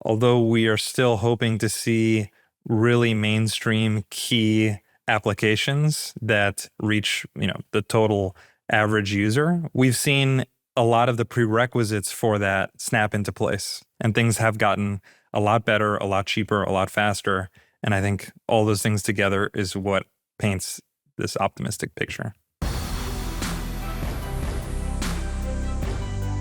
although we are still hoping to see really mainstream key applications that reach, the total average user, we've seen a lot of the prerequisites for that snap into place. And things have gotten a lot better, a lot cheaper, a lot faster. And I think all those things together is what paints this optimistic picture.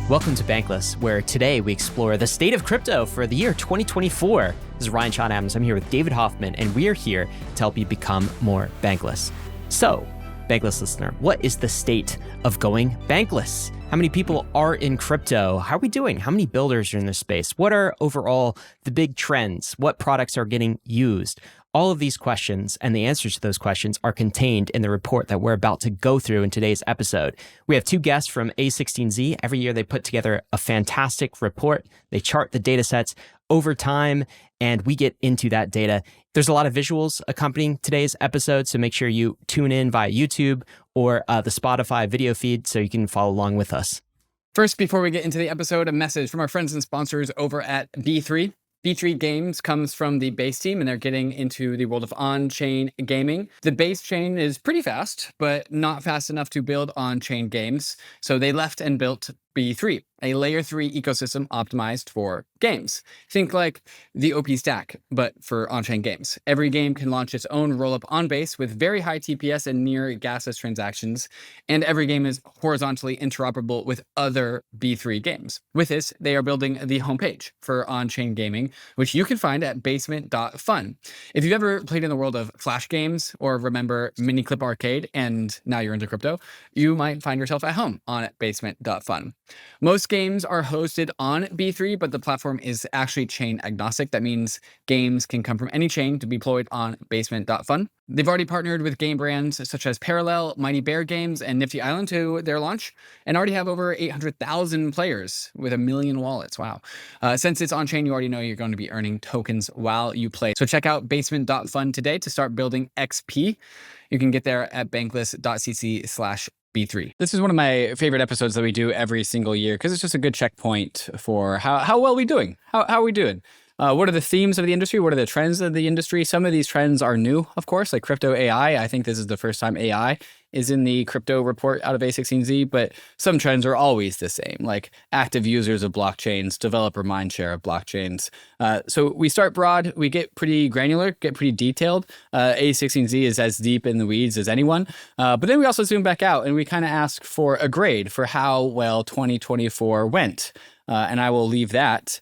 Welcome to Bankless, where today we explore the state of crypto for the year 2024. This is Ryan Sean Adams. I'm here with David Hoffman, and we are here to help you become more bankless. So, Bankless listener, what is the state of going bankless? How many people are in crypto? How are we doing? How many builders are in this space? What are overall the big trends? What products are getting used? All of these questions and the answers to those questions are contained in the report that we're about to go through in today's episode. We have two guests from A16z. Every year they put together a fantastic report. They chart the data sets over time, and we get into that data. There's a lot of visuals accompanying today's episode, so make sure you tune in via YouTube or the Spotify video feed so you can follow along with us. First, before we get into the episode, a message from our friends and sponsors over at B3. B3 Games comes from the base team, and they're getting into the world of on-chain gaming. The base chain is pretty fast, but not fast enough to build on-chain games. So they left and built B3, a layer 3 ecosystem optimized for games. Think like the OP stack, but for on-chain games. Every game can launch its own rollup on base with very high TPS and near gasless transactions, and every game is horizontally interoperable with other B3 games. With this, they are building the homepage for on-chain gaming, which you can find at basement.fun. If you've ever played in the world of Flash games or remember Miniclip Arcade and now you're into crypto, you might find yourself at home on basement.fun. Most games are hosted on B3, but the platform is actually chain agnostic. That means games can come from any chain to be deployed on basement.fun. They've already partnered with game brands such as Parallel, Mighty Bear Games, and Nifty Island to their launch, and already have over 800,000 players with 1 million wallets. Wow. Since it's on-chain, you already know you're going to be earning tokens while you play. So check out basement.fun today to start building XP. You can get there at bankless.cc/B3. This is one of my favorite episodes that we do every single year because it's just a good checkpoint for how well we doing. How are we doing? What are the themes of the industry? What are the trends of the industry? Some of these trends are new, of course, like crypto AI. I think this is the first time AI is in the crypto report out of A16z, but some trends are always the same, like active users of blockchains, developer mindshare of blockchains. So we start broad, we get pretty granular, get pretty detailed. A16z is as deep in the weeds as anyone. But then we also zoom back out and we kind of ask for a grade for how well 2024 went. And I will leave that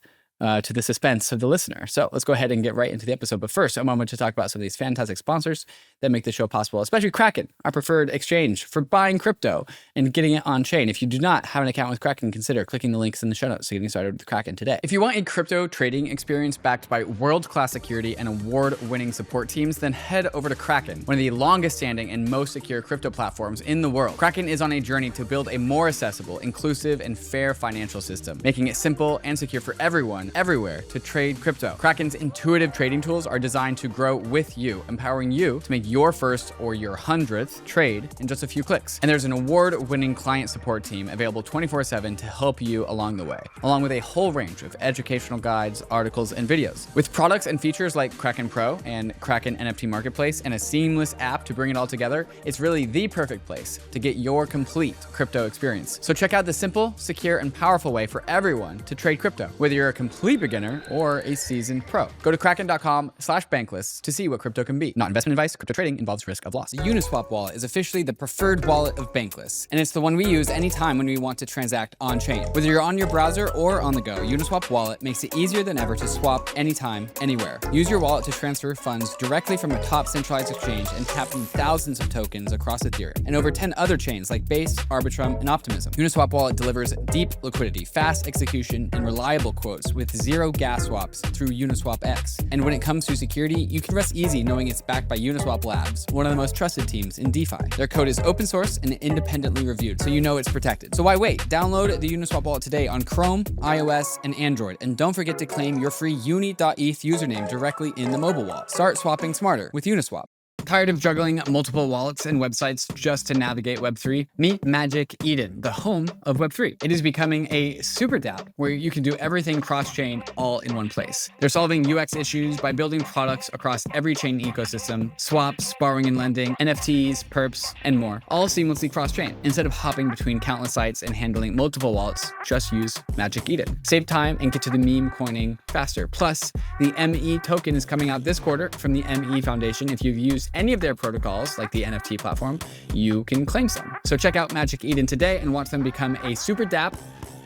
to the suspense of the listener. So let's go ahead and get right into the episode. But first, a moment to talk about some of these fantastic sponsors that make the show possible, especially KRAKEN, our preferred exchange for buying crypto and getting it on chain. If you do not have an account with KRAKEN, consider clicking the links in the show notes to getting started with KRAKEN today. If you want a crypto trading experience backed by world-class security and award-winning support teams, then head over to KRAKEN, one of the longest-standing and most secure crypto platforms in the world. KRAKEN is on a journey to build a more accessible, inclusive, and fair financial system, making it simple and secure for everyone, everywhere, to trade crypto. KRAKEN's intuitive trading tools are designed to grow with you, empowering you to make your first or your 100th trade in just a few clicks. And there's an award-winning client support team available 24/7 to help you along the way, along with a whole range of educational guides, articles, and videos. With products and features like KRAKEN Pro and KRAKEN NFT Marketplace and a seamless app to bring it all together, it's really the perfect place to get your complete crypto experience. So check out the simple, secure, and powerful way for everyone to trade crypto, whether you're a complete beginner or a seasoned pro. Go to kraken.com/bankless to see what crypto can be. Not investment advice. Crypto trading involves risk of loss. The UNISWAP wallet is officially the preferred wallet of Bankless, and it's the one we use anytime when we want to transact on-chain. Whether you're on your browser or on the go, UNISWAP wallet makes it easier than ever to swap anytime, anywhere. Use your wallet to transfer funds directly from a top centralized exchange and tap in thousands of tokens across Ethereum and over 10 other chains like Base, Arbitrum, and Optimism. UNISWAP wallet delivers deep liquidity, fast execution, and reliable quotes with zero gas swaps through Uniswap X. And when it comes to security, you can rest easy knowing it's backed by Uniswap Labs, one of the most trusted teams in DeFi. Their code is open source and independently reviewed, so you know it's protected. So why wait? Download the Uniswap wallet today on Chrome, iOS, and Android. And don't forget to claim your free uni.eth username directly in the mobile wallet. Start swapping smarter with Uniswap. Tired of juggling multiple wallets and websites just to navigate Web3? Meet Magic Eden, the home of Web3. It is becoming a super dApp where you can do everything cross-chain all in one place. They're solving UX issues by building products across every chain ecosystem, swaps, borrowing and lending, NFTs, perps, and more, all seamlessly cross-chain. Instead of hopping between countless sites and handling multiple wallets, just use Magic Eden. Save time and get to the meme coining faster. Plus, the ME token is coming out this quarter from the ME Foundation. If you've used any of their protocols, like the NFT platform, you can claim some. So check out Magic Eden today and watch them become a super dApp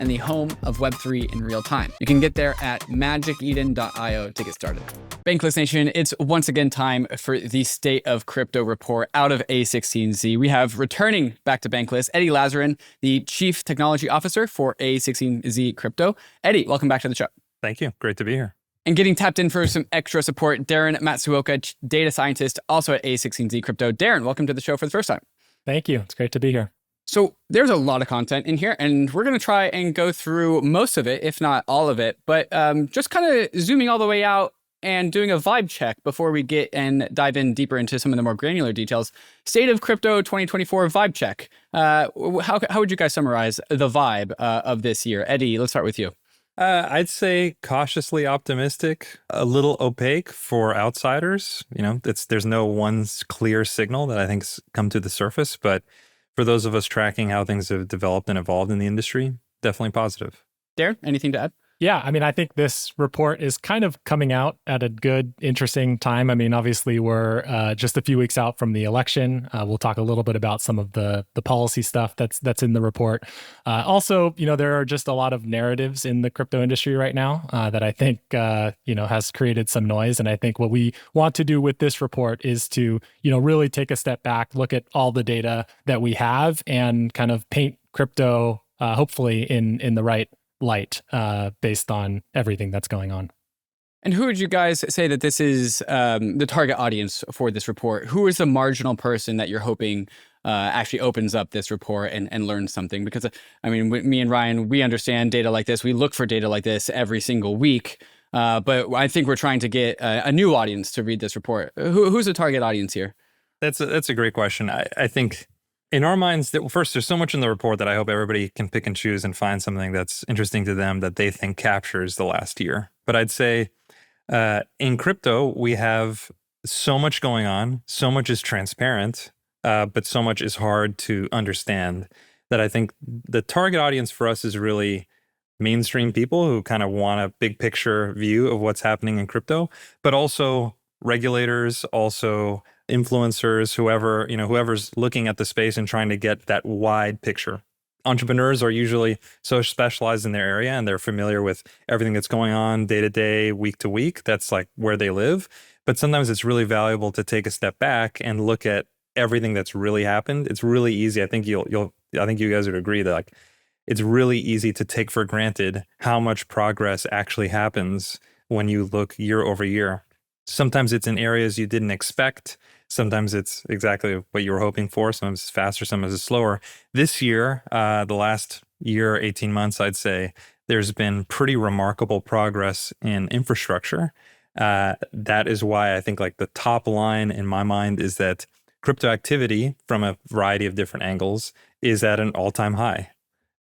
and the home of Web3 in real time. You can get there at magiceden.io to get started. Bankless Nation, it's once again time for the State of Crypto report out of A16z. We have returning back to Bankless, Eddy Lazzarin, the Chief Technology Officer for A16z Crypto. Eddy, welcome back to the show. Thank you. Great to be here. And getting tapped in for some extra support, Daren Matsuoka, data scientist, also at A16z Crypto. Daren, welcome to the show for the first time. Thank you. It's great to be here. So there's a lot of content in here, and we're going to try and go through most of it, if not all of it. But just kind of zooming all the way out and doing a vibe check before we get and dive in deeper into some of the more granular details. State of Crypto 2024 vibe check. How would you guys summarize the vibe of this year? Eddy, let's start with you. I'd say cautiously optimistic, a little opaque for outsiders. You know, there's no one clear signal that I think's come to the surface, but for those of us tracking how things have developed and evolved in the industry, definitely positive. Daren, anything to add? Yeah, I mean, I think this report is kind of coming out at a good, interesting time. I mean, obviously, we're just a few weeks out from the election. We'll talk a little bit about some of the policy stuff that's in the report. Also, you know, there are just a lot of narratives in the crypto industry right now that I think, has created some noise. And I think what we want to do with this report is to, really take a step back, look at all the data that we have and kind of paint crypto, hopefully in the right light based on everything that's going on. And who would you guys say that this is the target audience for this report? Who is the marginal person that you're hoping actually opens up this report and learns something? Because, I mean, me and Ryan, we understand data like this. We look for data like this every single week. But I think we're trying to get a new audience to read this report. Who's the target audience here? That's a great question. I think in our minds, first, there's so much in the report that I hope everybody can pick and choose and find something that's interesting to them that they think captures the last year. But I'd say in crypto, we have so much going on, so much is transparent, but so much is hard to understand that I think the target audience for us is really mainstream people who kind of want a big picture view of what's happening in crypto, but also regulators, also influencers, whoever's looking at the space and trying to get that wide picture. Entrepreneurs are usually so specialized in their area and they're familiar with everything that's going on day to day, week to week. That's like where they live. But sometimes it's really valuable to take a step back and look at everything that's really happened. It's really easy. I think I think you guys would agree that like it's really easy to take for granted how much progress actually happens when you look year over year. Sometimes it's in areas you didn't expect. Sometimes it's exactly what you were hoping for. Sometimes it's faster, sometimes it's slower. This year, the last year, 18 months, I'd say, there's been pretty remarkable progress in infrastructure. That is why I think like the top line in my mind is that crypto activity from a variety of different angles is at an all-time high,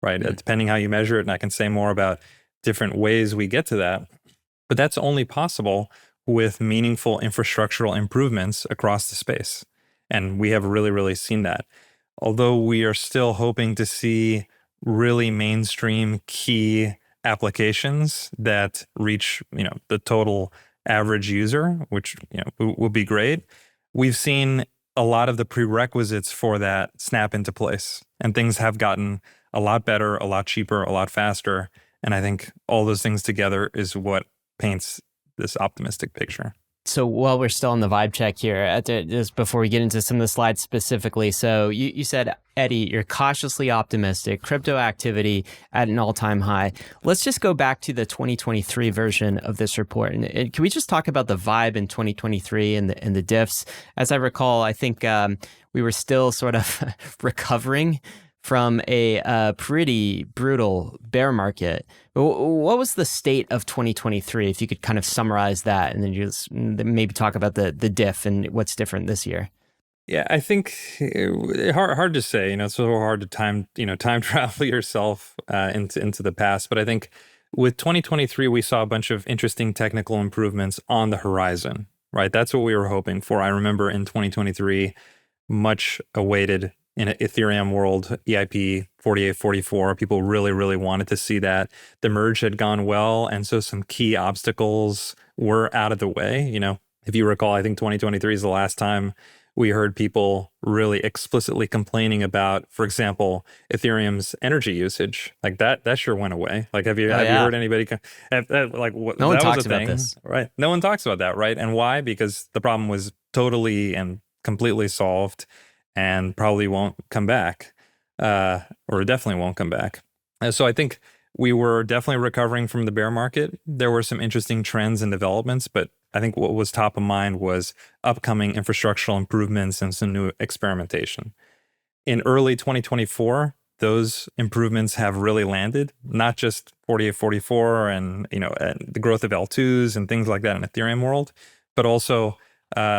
right? Mm-hmm. Depending how you measure it, and I can say more about different ways we get to that. But that's only possible with meaningful infrastructural improvements across the space. And we have really, really seen that. Although we are still hoping to see really mainstream key applications that reach, the total average user, which, will be great. We've seen a lot of the prerequisites for that snap into place, and things have gotten a lot better, a lot cheaper, a lot faster. And I think all those things together is what paints this optimistic picture. So while we're still on the vibe check here, just before we get into some of the slides specifically, so you said, Eddy, you're cautiously optimistic, crypto activity at an all-time high. Let's just go back to the 2023 version of this report. And can we just talk about the vibe in 2023 and the diffs? As I recall, I think we were still sort of recovering from a pretty brutal bear market. What was the state of 2023? If you could kind of summarize that, and then just maybe talk about the diff and what's different this year. Yeah, I think hard to say. It's so hard to time travel yourself into the past. But I think with 2023, we saw a bunch of interesting technical improvements on the horizon. Right, that's what we were hoping for. I remember in 2023, much awaited in an Ethereum world, EIP 4844. People really, really wanted to see that. The merge had gone well, and so some key obstacles were out of the way. If you recall, I think 2023 is the last time we heard people really explicitly complaining about, for example, Ethereum's energy usage. Like that sure went away. Like, have you heard anybody No one talks about this, right? No one talks about that, right? And why? Because the problem was totally and completely solved, and probably won't come back, or definitely won't come back. So I think we were definitely recovering from the bear market. There were some interesting trends and developments, but I think what was top of mind was upcoming infrastructural improvements and some new experimentation. In early 2024, those improvements have really landed, not just 4844 and the growth of L2s and things like that in Ethereum world, but also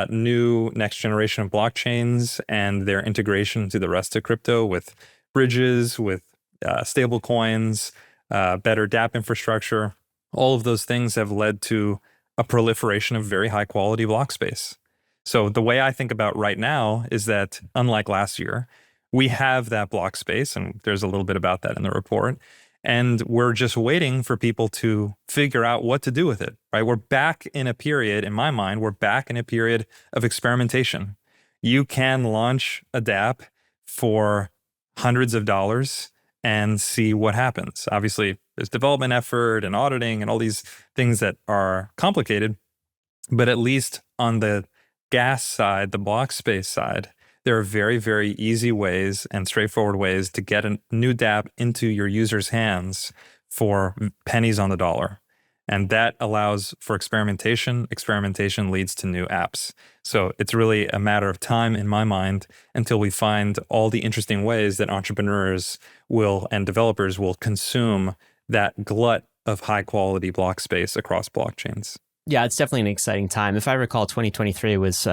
new next generation of blockchains and their integration to the rest of crypto with bridges, with stablecoins, better DApp infrastructure. All of those things have led to a proliferation of very high quality block space. So the way I think about right now is that, unlike last year, we have that block space, and there's a little bit about that in the report, and we're just waiting for people to figure out what to do with it, right? We're back in a period, in my mind, we're back in a period of experimentation. You can launch a DApp for hundreds of dollars and see what happens. Obviously, there's development effort and auditing and all these things that are complicated, but at least on the gas side, the block space side, there are very, very easy ways and straightforward ways to get a new DApp into your users' hands for pennies on the dollar. And that allows for experimentation. Experimentation leads to new apps. So it's really a matter of time, in my mind, until we find all the interesting ways that entrepreneurs will and developers will consume that glut of high quality block space across blockchains. Yeah, it's definitely an exciting time. If I recall, 2023 was,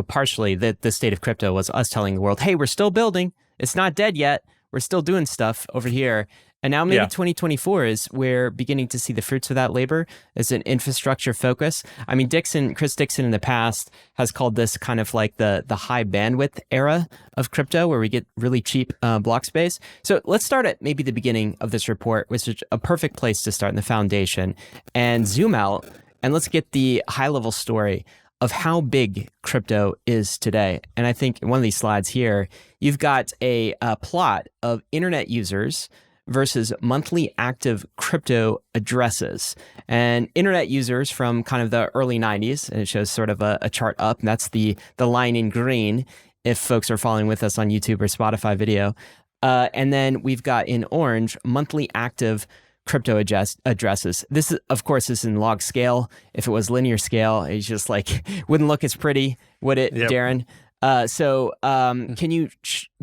partially the state of crypto was us telling the world, hey, we're still building. It's not dead yet. We're still doing stuff over here. And now maybe 2024 is we're beginning to see the fruits of that labor as an infrastructure focus. I mean, Chris Dixon in the past has called this kind of like the high bandwidth era of crypto, where we get really cheap block space. So let's start at maybe the beginning of this report, which is a perfect place to start in the foundation, and zoom out, and let's get the high level story of how big crypto is today. And I think in one of these slides here, you've got a plot of internet users versus monthly active crypto addresses. And internet users from kind of the early 90s, and it shows sort of a chart up, and that's the line in green if folks are following with us on YouTube or Spotify video. And then we've got in orange monthly active crypto addresses. This is, of course, is in log scale. If it was linear scale, it's just like wouldn't look as pretty, would it, Yep. Daren? Can you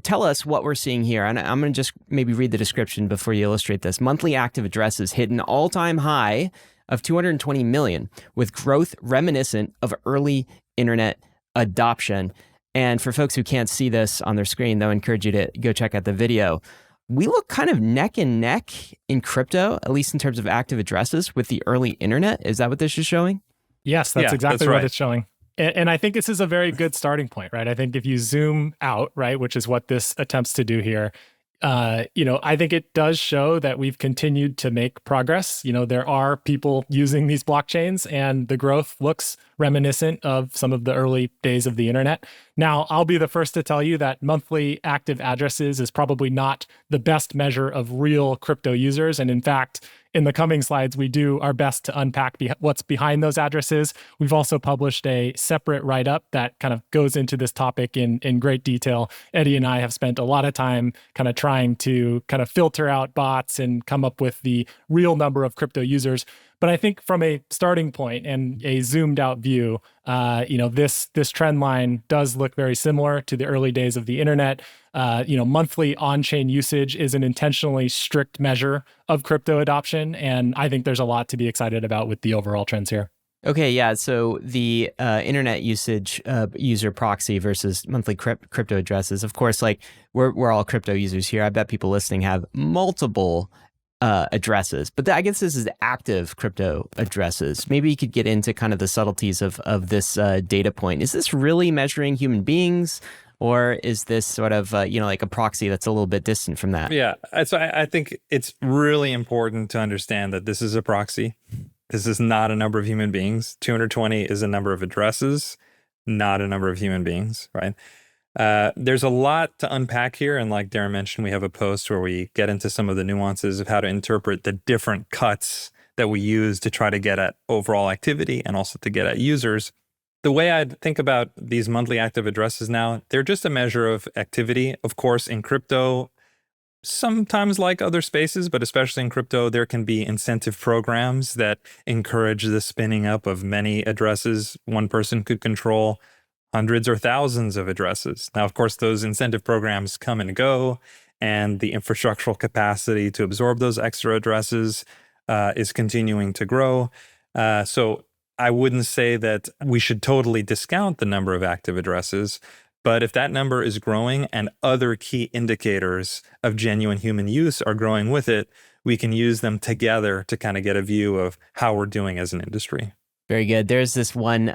tell us what we're seeing here? And I'm going to just maybe read the description before you illustrate this. Monthly active addresses hit an all-time high of 220 million, with growth reminiscent of early internet adoption. And for folks who can't see this on their screen, though, I encourage you to go check out the video. We look kind of neck and neck in crypto, at least in terms of active addresses, with the early internet. Is that what this is showing? Yes, that's exactly that's what right. it's showing. And I think this is a very good starting point, right? I think if you zoom out, right, which is what this attempts to do here, I think it does show that we've continued to make progress. There are people using these blockchains, and the growth looks reminiscent of some of the early days of the internet. Now, I'll be the first to tell you that monthly active addresses is probably not the best measure of real crypto users. And in fact, in the coming slides, we do our best to unpack what's behind those addresses. We've also published a separate write-up that kind of goes into this topic in great detail. Eddy and I have spent a lot of time kind of trying to kind of filter out bots and come up with the real number of crypto users. But I think from a starting point and a zoomed out view, this trend line does look very similar to the early days of the internet. Monthly on-chain usage is an intentionally strict measure of crypto adoption, and I think there's a lot to be excited about with the overall trends here. Okay, yeah. So the internet usage user proxy versus monthly crypto addresses. Of course, like we're all crypto users here. I bet people listening have multiple addresses, but I guess this is active crypto addresses. Maybe you could get into kind of the subtleties of this data point. Is this really measuring human beings, or is this sort of like a proxy that's a little bit distant from that? Yeah, so I think it's really important to understand that this is a proxy. This is not a number of human beings. 220 is a number of addresses, not a number of human beings, right? There's a lot to unpack here. And like Daren mentioned, we have a post where we get into some of the nuances of how to interpret the different cuts that we use to try to get at overall activity and also to get at users. The way I think about these monthly active addresses now, they're just a measure of activity. Of course, in crypto, sometimes like other spaces, but especially in crypto, there can be incentive programs that encourage the spinning up of many addresses. One person could control hundreds or thousands of addresses. Now, of course, those incentive programs come and go, and the infrastructural capacity to absorb those extra addresses is continuing to grow. So I wouldn't say that we should totally discount the number of active addresses. But if that number is growing and other key indicators of genuine human use are growing with it, we can use them together to kind of get a view of how we're doing as an industry. Very good. There's this one,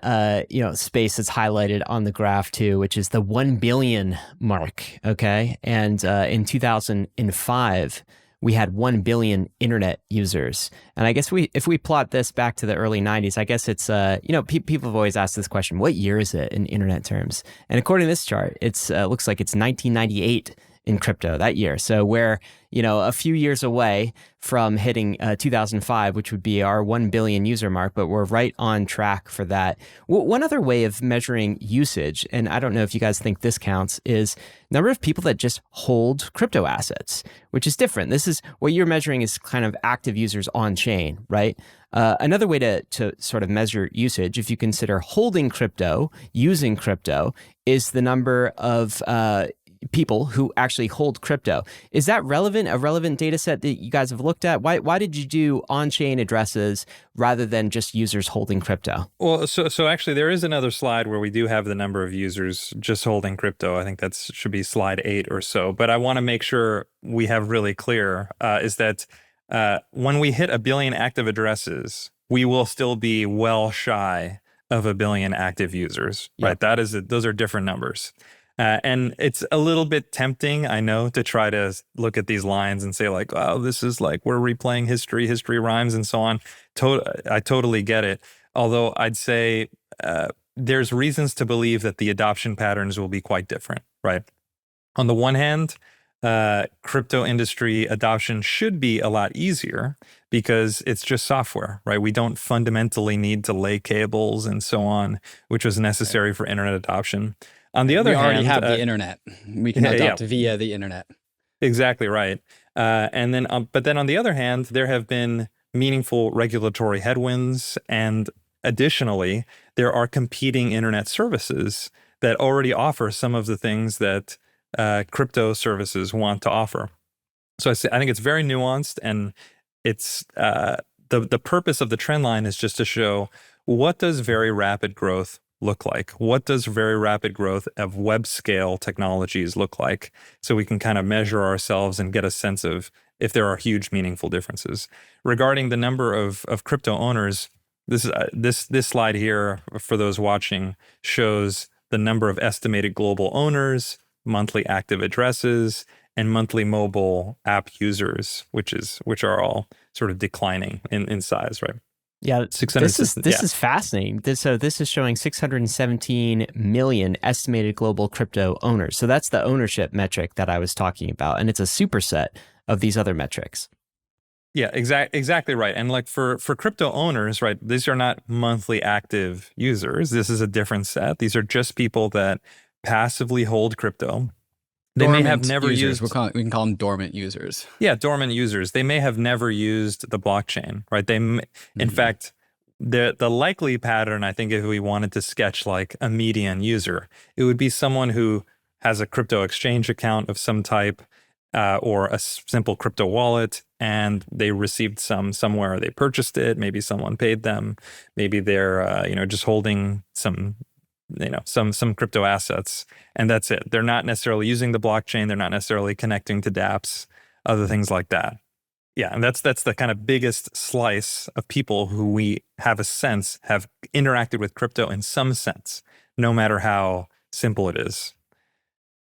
space that's highlighted on the graph too, which is the 1 billion mark. Okay, and in 2005. We had 1 billion internet users. And I guess if we plot this back to the early 90s, I guess it's, people have always asked this question, what year is it in internet terms? And according to this chart, it's looks like it's 1998 in crypto that year. So we're, a few years away from hitting 2005, which would be our 1 billion user mark, but we're right on track for that. One other way of measuring usage, and I don't know if you guys think this counts, is number of people that just hold crypto assets, which is different. This is what you're measuring is kind of active users on chain, right? Another way to sort of measure usage, if you consider holding crypto, using crypto, is the number of people who actually hold crypto. Is that a relevant data set that you guys have looked at? Why did you do on-chain addresses rather than just users holding crypto? Well, so actually there is another slide where we do have the number of users just holding crypto. I think that should be slide 8 or so. But I want to make sure we have really clear is that when we hit 1 billion active addresses, we will still be well shy of 1 billion active users, right? Those are different numbers. And it's a little bit tempting, I know, to try to look at these lines and say like, oh, this is like we're replaying history rhymes and so on. I totally get it. Although I'd say there's reasons to believe that the adoption patterns will be quite different, right? On the one hand, crypto industry adoption should be a lot easier because it's just software, right? We don't fundamentally need to lay cables and so on, which was necessary for internet adoption. On the other hand, we already have the internet. We can adopt via the internet. Exactly right. But then on the other hand, there have been meaningful regulatory headwinds, and additionally, there are competing internet services that already offer some of the things that crypto services want to offer. So I think it's very nuanced, and it's the purpose of the trend line is just to show what does very rapid growth look like? What does very rapid growth of web scale technologies look like? So we can kind of measure ourselves and get a sense of if there are huge meaningful differences. Regarding the number of crypto owners, this slide here for those watching shows the number of estimated global owners, monthly active addresses, and monthly mobile app users, which are all sort of declining in size, right? Yeah, this is fascinating. This is showing 617 million estimated global crypto owners. So that's the ownership metric that I was talking about, and it's a superset of these other metrics. Yeah, exactly right. And like for crypto owners, right, these are not monthly active users. This is a different set. These are just people that passively hold crypto. They may have Dormant never users. used, We can call them dormant users. yeah, dormant users. They may have never used the blockchain, right? In fact, the likely pattern, I think, if we wanted to sketch like a median user, it would be someone who has a crypto exchange account of some type, or a simple crypto wallet, and they received somewhere, they purchased it, maybe someone paid them, maybe they're just holding some crypto assets, and that's it. They're not necessarily using the blockchain, they're not necessarily connecting to dApps, other things like that. Yeah, and that's the kind of biggest slice of people who we have interacted with crypto in some sense, no matter how simple it is.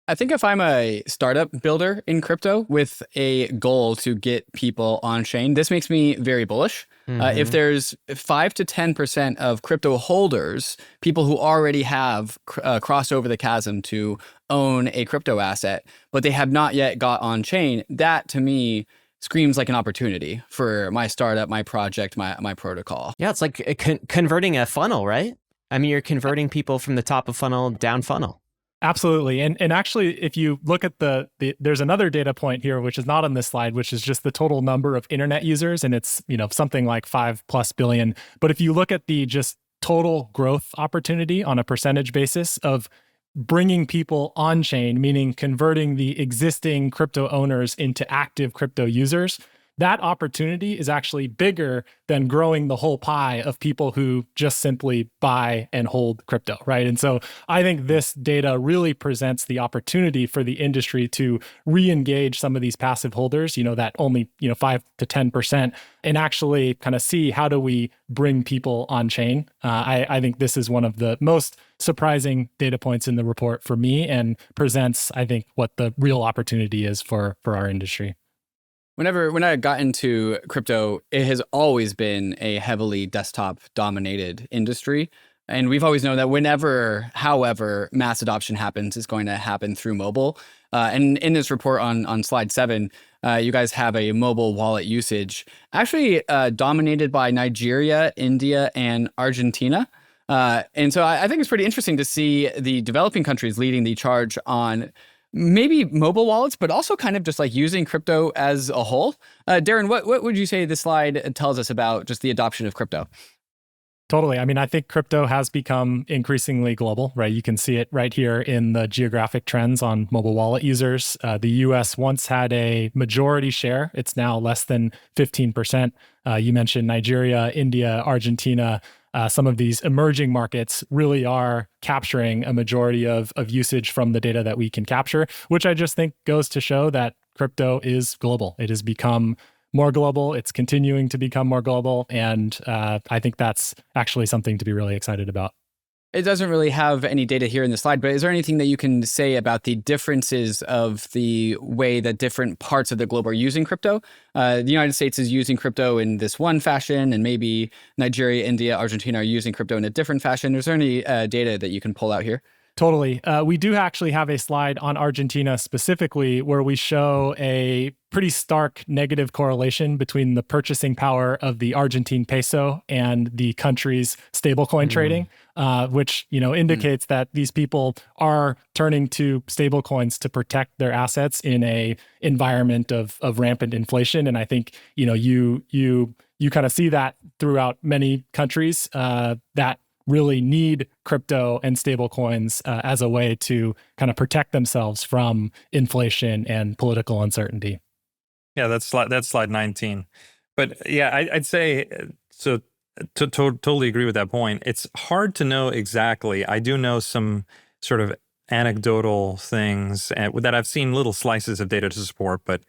I think if I'm a startup builder in crypto with a goal to get people on chain, this makes me very bullish. If there's 5 to 10% of crypto holders, people who already have crossed over the chasm to own a crypto asset, but they have not yet got on chain, that to me screams like an opportunity for my startup, my project, my protocol. Yeah, it's like converting a funnel, right? I mean, you're converting people from the top of funnel down funnel. Absolutely. And actually, if you look at there's another data point here, which is not on this slide, which is just the total number of internet users. And it's, something like 5+ billion. But if you look at the just total growth opportunity on a percentage basis of bringing people on chain, meaning converting the existing crypto owners into active crypto users, that opportunity is actually bigger than growing the whole pie of people who just simply buy and hold crypto, right? And so I think this data really presents the opportunity for the industry to re-engage some of these passive holders, that only 5 to 10%, and actually kind of see how do we bring people on chain. I think this is one of the most surprising data points in the report for me, and presents, I think, what the real opportunity is for our industry. When I got into crypto, it has always been a heavily desktop-dominated industry. And we've always known that however, mass adoption happens, it's going to happen through mobile. And in this report on slide 7, you guys have a mobile wallet usage actually dominated by Nigeria, India, and Argentina. And so I think it's pretty interesting to see the developing countries leading the charge on maybe mobile wallets, but also kind of just like using crypto as a whole. Daren, what would you say this slide tells us about just the adoption of crypto? Totally. I mean, I think crypto has become increasingly global, right? You can see it right here in the geographic trends on mobile wallet users. The US once had a majority share. It's now less than 15%. You mentioned Nigeria, India, Argentina. Some of these emerging markets really are capturing a majority of usage from the data that we can capture, which I just think goes to show that crypto is global. It has become more global. It's continuing to become more global. And I think that's actually something to be really excited about. It doesn't really have any data here in the slide, but is there anything that you can say about the differences of the way that different parts of the globe are using crypto? The United States is using crypto in this one fashion, and maybe Nigeria, India, Argentina are using crypto in a different fashion. Is there any data that you can pull out here? Totally. We do actually have a slide on Argentina specifically where we show a pretty stark negative correlation between the purchasing power of the Argentine peso and the country's stablecoin trading, which indicates that these people are turning to stablecoins to protect their assets in a environment of rampant inflation. And I think you kind of see that throughout many countries that really need crypto and stablecoins as a way to kind of protect themselves from inflation and political uncertainty. Yeah, that's slide 19. But yeah, I'd say, so to totally agree with that point. It's hard to know exactly. I do know some sort of anecdotal things that I've seen little slices of data to support, but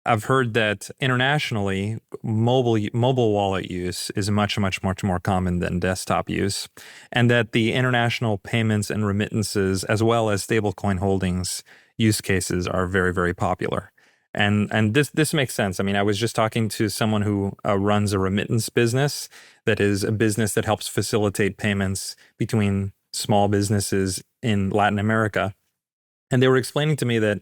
I've heard that internationally, mobile wallet use is much more common than desktop use, and that the international payments and remittances, as well as stablecoin holdings use cases, are very, very popular. And this makes sense. I mean, I was just talking to someone who runs a remittance business that is a business that helps facilitate payments between small businesses in Latin America, and they were explaining to me that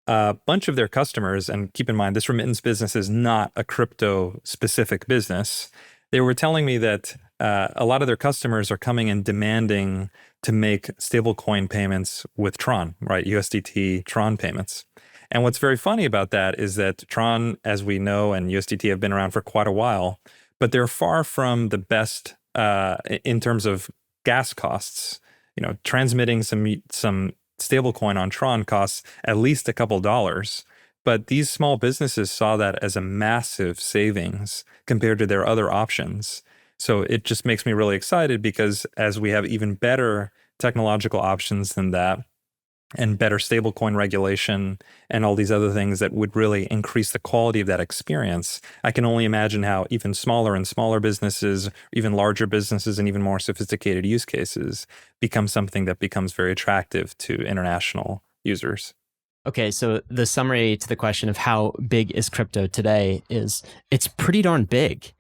a bunch of their customers, and keep in mind, this remittance business is not a crypto-specific business. They were telling me that a lot of their customers are coming and demanding to make stablecoin payments with Tron, right? USDT Tron payments. And what's very funny about that is that Tron, as we know, and USDT have been around for quite a while, but they're far from the best in terms of gas costs. Transmitting some stablecoin on Tron costs at least a couple dollars. But these small businesses saw that as a massive savings compared to their other options. So it just makes me really excited because as we have even better technological options than that, and better stablecoin regulation and all these other things that would really increase the quality of that experience, I can only imagine how even smaller and smaller businesses, even larger businesses, and even more sophisticated use cases become something that becomes very attractive to international users. Okay, so the summary to the question of how big is crypto today is it's pretty darn big.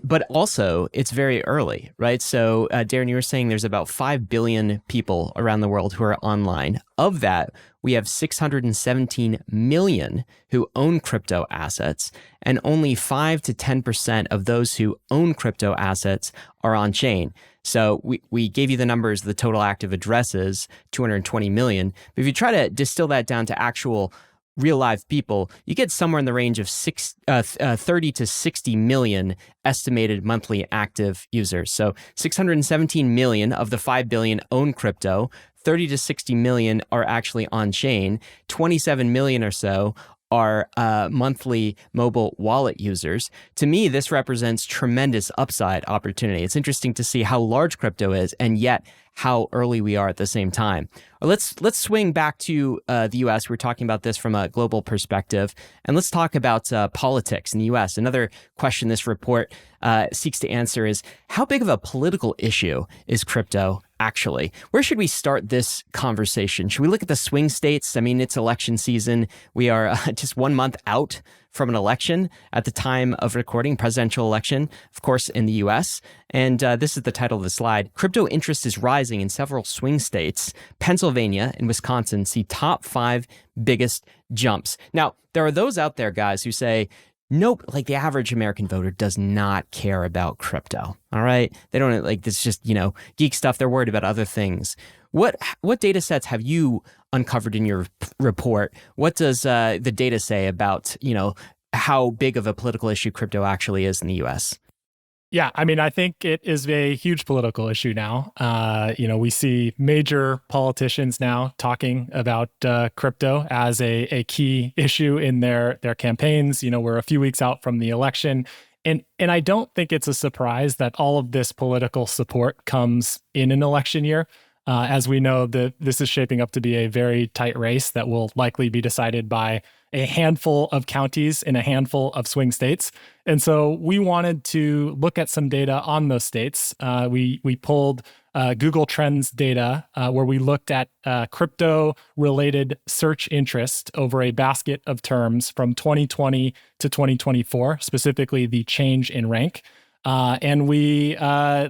But also, it's very early, right? So, Daren, you were saying there's about 5 billion people around the world who are online. Of that, we have 617 million who own crypto assets, and only 5 to 10% of those who own crypto assets are on chain. So we gave you the numbers, the total active addresses, 220 million. But if you try to distill that down to actual real live people, you get somewhere in the range of 30 to 60 million estimated monthly active users. So 617 million of the 5 billion own crypto, 30 to 60 million are actually on chain, 27 million or so are monthly mobile wallet users. To me, this represents tremendous upside opportunity. It's interesting to see how large crypto is and yet how early we are at the same time. Let's swing back to the US. We're talking about this from a global perspective, and let's talk about politics in the US. Another question this report seeks to answer is, how big of a political issue is crypto actually? Where should we start this conversation? Should we look at the swing states? I mean, it's election season. We are just 1 month out from an election at the time of recording, presidential election, of course, in the US. And this is the title of the slide. Crypto interest is rising in several swing states. Pennsylvania and Wisconsin see top 5 biggest jumps. Now, there are those out there, guys, who say, nope, like the average American voter does not care about crypto. All right. They don't like this, just, geek stuff. They're worried about other things. What data sets have you uncovered in your report? What does the data say about, how big of a political issue crypto actually is in the US? Yeah, I mean, I think it is a huge political issue now. We see major politicians now talking about crypto as a key issue in their campaigns. We're a few weeks out from the election. And I don't think it's a surprise that all of this political support comes in an election year. As we know, this is shaping up to be a very tight race that will likely be decided by a handful of counties in a handful of swing states. And so we wanted to look at some data on those states. We pulled Google Trends data where we looked at crypto-related search interest over a basket of terms from 2020 to 2024, specifically the change in rank. And we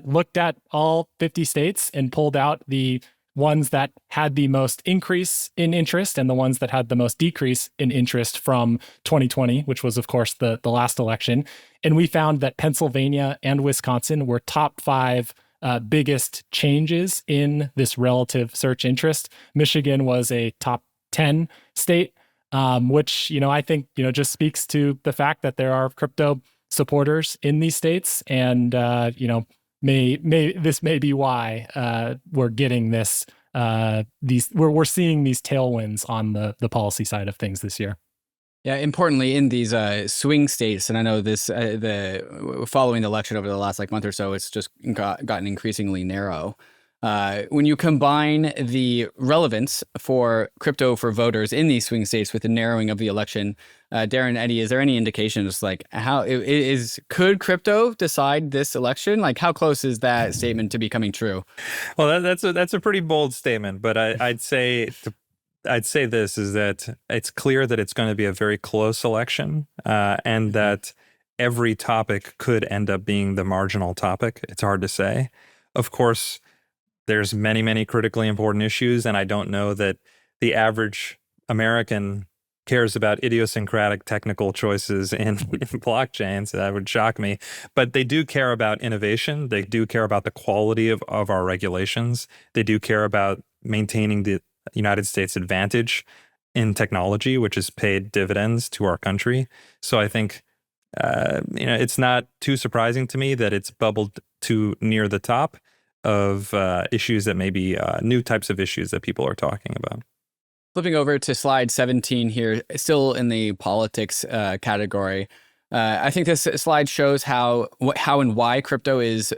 looked at all 50 states and pulled out the ones that had the most increase in interest and the ones that had the most decrease in interest from 2020, which was, of course, the last election. And we found that Pennsylvania and Wisconsin were top 5 biggest changes in this relative search interest. Michigan was a top 10 state, which, I think, just speaks to the fact that there are crypto supporters in these states. And, this may be why we're getting this. We're seeing these tailwinds on the policy side of things this year. Yeah, importantly, in these swing states, and I know this following the election over the last month or so, it's just gotten increasingly narrow. When you combine the relevance for crypto for voters in these swing states with the narrowing of the election, Daren, Eddy, is there any indications could crypto decide this election? How close is that statement to becoming true? Well, that's a pretty bold statement, but I'd say this is that it's clear that it's going to be a very close election, and that every topic could end up being the marginal topic. It's hard to say. Of course, there's many, many critically important issues, and I don't know that the average American cares about idiosyncratic technical choices in blockchains. That would shock me. But they do care about innovation. They do care about the quality of our regulations. They do care about maintaining the United States advantage in technology, which has paid dividends to our country. So I think it's not too surprising to me that it's bubbled to near the top of issues that may be new types of issues that people are talking about. Flipping over to slide 17 here, still in the politics category. I think this slide shows how and why crypto is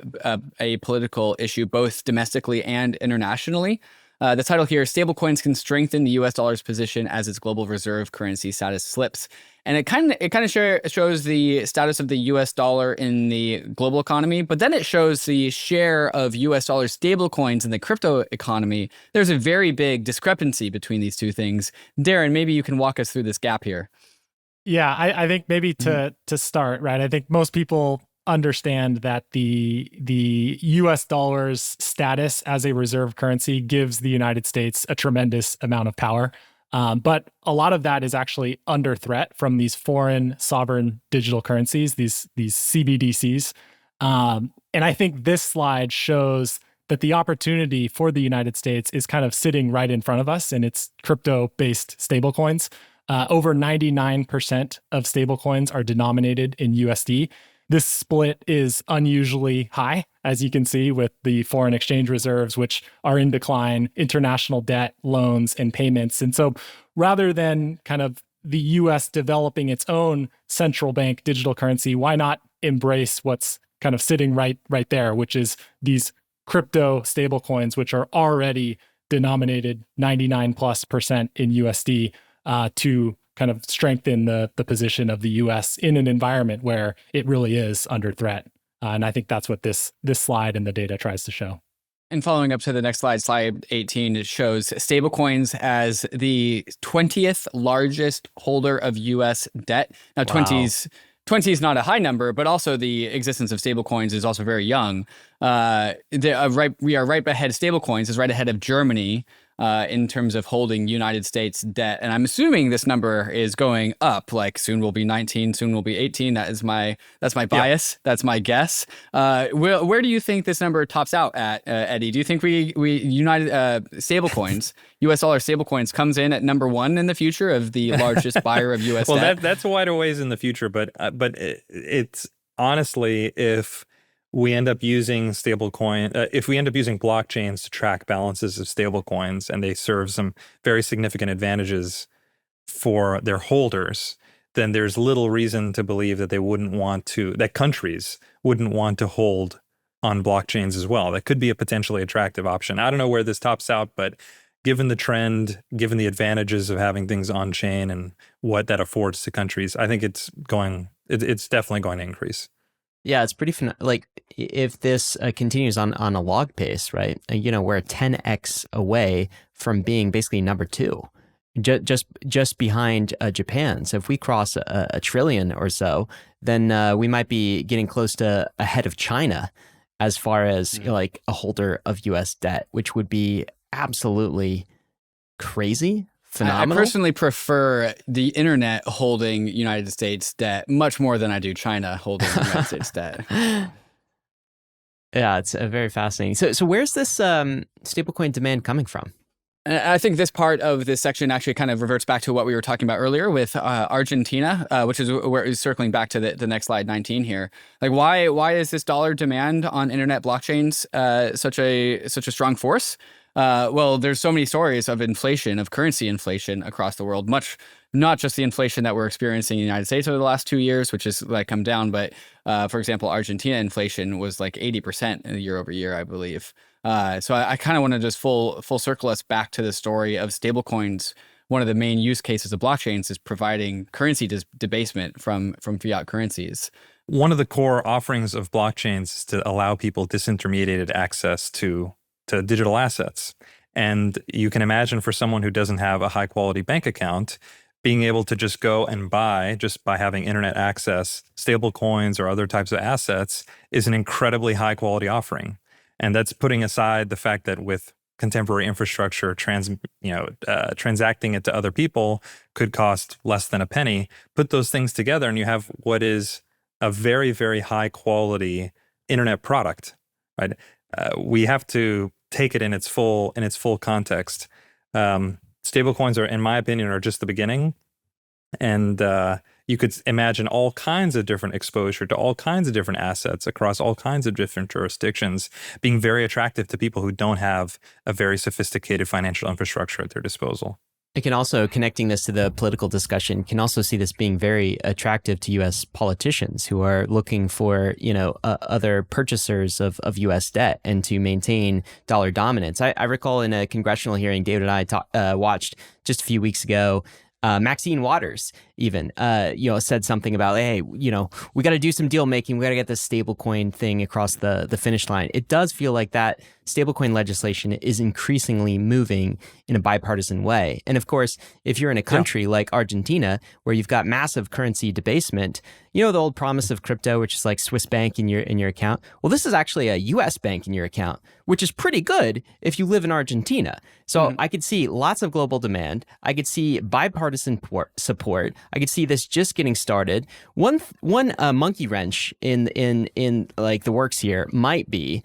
a political issue, both domestically and internationally. The title here, Stablecoins Can Strengthen the US Dollar's Position as its Global Reserve Currency Status Slips. And it kind of shows the status of the US dollar in the global economy, but then it shows the share of US dollar stablecoins in the crypto economy. There's a very big discrepancy between these two things. Daren, maybe you can walk us through this gap here. Yeah, I think maybe to start, right? I think most people understand that the US dollar's status as a reserve currency gives the United States a tremendous amount of power. But a lot of that is actually under threat from these foreign sovereign digital currencies, these CBDCs. And I think this slide shows that the opportunity for the United States is kind of sitting right in front of us, and it's crypto-based stablecoins. Over 99% of stablecoins are denominated in USD. This split is unusually high, as you can see with the foreign exchange reserves, which are in decline, international debt, loans, and payments. And so rather than kind of the US developing its own central bank digital currency, why not embrace what's kind of sitting right there, which is these crypto stablecoins, which are already denominated 99+% in USD to kind of strengthen the position of the U.S. in an environment where it really is under threat. And I think that's what this slide and the data tries to show. And following up to the next slide, slide 18, it shows stablecoins as the 20th largest holder of U.S. debt. Now, Wow. 20 is not a high number, but also the existence of stablecoins is also very young. We are right ahead. Stablecoins is right ahead of Germany in terms of holding United States debt. And I'm assuming this number is going up, like soon will be 19, soon will be 18. That's my bias. Yeah. That's my guess. Where do you think this number tops out at, Eddy? Do you think we United stablecoins, US dollar stablecoins comes in at number one in the future of the largest buyer of US debt? Well, that's a wider ways in the future, but it's honestly, if we end up using if we end up using blockchains to track balances of stablecoins, and they serve some very significant advantages for their holders, then there's little reason to believe that that countries wouldn't want to hold on blockchains as well. That could be a potentially attractive option. I don't know where this tops out, but given the trend, given the advantages of having things on chain and what that affords to countries, I think it's definitely going to increase. Yeah, it's pretty like if this continues on a log pace, right? We're 10x away from being basically number two, just behind Japan. So if we cross a trillion or so, then we might be getting close to ahead of China as far as like a holder of U.S. debt, which would be absolutely crazy. Phenomenal. I personally prefer the internet holding United States debt much more than I do China holding United States debt. Yeah, it's very fascinating. So where's this stablecoin demand coming from? I think this part of this section actually kind of reverts back to what we were talking about earlier with Argentina, which is where it's circling back to the next slide 19 here. Like, why is this dollar demand on internet blockchains such a strong force? Well, there's so many stories of inflation, of currency inflation across the world, not just the inflation that we're experiencing in the United States over the last 2 years, which has like come down, but for example, Argentina inflation was like 80% year over year, I believe. So I kind of want to just full circle us back to the story of stablecoins. One of the main use cases of blockchains is providing currency debasement from fiat currencies. One of the core offerings of blockchains is to allow people disintermediated access to digital assets. And you can imagine for someone who doesn't have a high quality bank account, being able to just go and buy, just by having internet access, stable coins or other types of assets is an incredibly high quality offering. And that's putting aside the fact that with contemporary infrastructure, transacting it to other people could cost less than a penny. Put those things together and you have what is a very, very high quality internet product, right? We have to take it in its full context. Stablecoins are, in my opinion, are just the beginning. And you could imagine all kinds of different exposure to all kinds of different assets across all kinds of different jurisdictions being very attractive to people who don't have a very sophisticated financial infrastructure at their disposal. It can also, connecting this to the political discussion, can also see this being very attractive to U.S. politicians who are looking for, other purchasers of U.S. debt and to maintain dollar dominance. I recall in a congressional hearing David and I watched just a few weeks ago, Maxine Waters even, said something about, hey, we got to do some deal making. We got to get this stablecoin thing across the finish line. It does feel like that stablecoin legislation is increasingly moving in a bipartisan way. And of course, if you're in a country like Argentina, where you've got massive currency debasement, the old promise of crypto, which is like Swiss bank in your account. Well, this is actually a US bank in your account, which is pretty good if you live in Argentina. So I could see lots of global demand. I could see bipartisan support. I could see this just getting started. One monkey wrench in like the works here might be,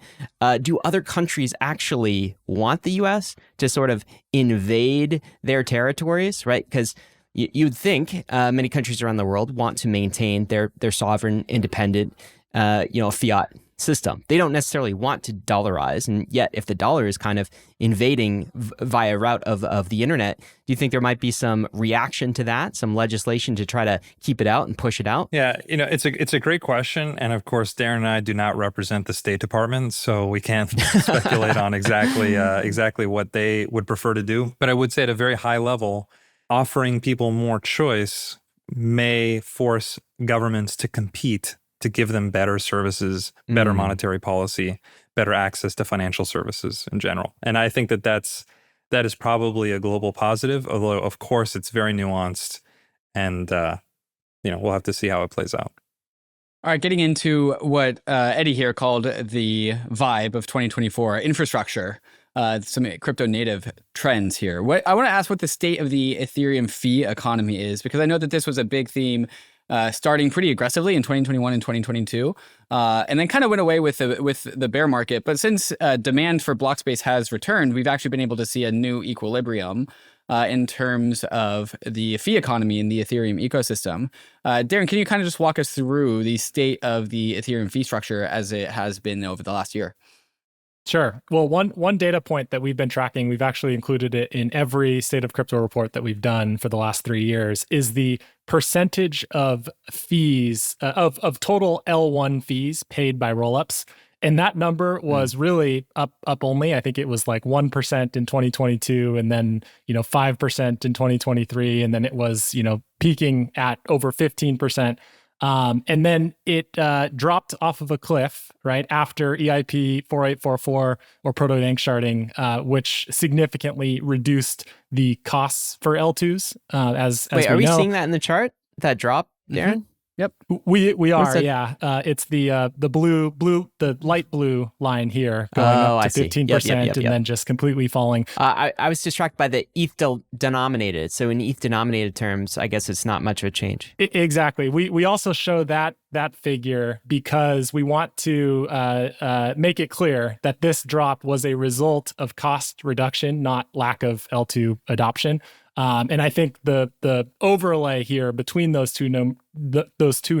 do other countries actually want the U.S. to sort of invade their territories, right? Because you'd think many countries around the world want to maintain their sovereign, independent, fiat system. They don't necessarily want to dollarize, and yet if the dollar is kind of invading via route of the internet, do you think there might be some reaction to that, some legislation to try to keep it out and push it out? Yeah, it's a great question, and of course, Daren and I do not represent the State Department, so we can't speculate on exactly what they would prefer to do. But I would say at a very high level, offering people more choice may force governments to compete to give them better services, better monetary policy, better access to financial services in general. And I think that is probably a global positive, although of course it's very nuanced, and we'll have to see how it plays out. All right, getting into what Eddy here called the vibe of 2024, infrastructure, some crypto native trends here. I want to ask what the state of the Ethereum fee economy is, because I know that this was a big theme starting pretty aggressively in 2021 and 2022, and then kind of went away with the bear market. But since demand for block space has returned, we've actually been able to see a new equilibrium in terms of the fee economy in the Ethereum ecosystem. Daren, can you kind of just walk us through the state of the Ethereum fee structure as it has been over the last year? Sure. Well, one data point that we've been tracking, we've actually included it in every State of Crypto report that we've done for the last 3 years, is the percentage of fees, of total L1 fees paid by rollups. And that number was really up only. I think it was like 1% in 2022, and then 5% in 2023, and then it was peaking at over 15%. And then it dropped off of a cliff right after EIP 4844 or proto-dank sharding, which significantly reduced the costs for L2s. As Wait, we are we know. seeing that in the chart? That drop, Daren? Yep. We are, that? yeah. It's the light blue line here going Oh, up I to see. 15% Yep. and then just completely falling. I was distracted by the ETH denominated. So in ETH denominated terms, I guess it's not much of a change. Exactly. We also show that figure because we want to make it clear that this drop was a result of cost reduction, not lack of L2 adoption. And I think the overlay here between those two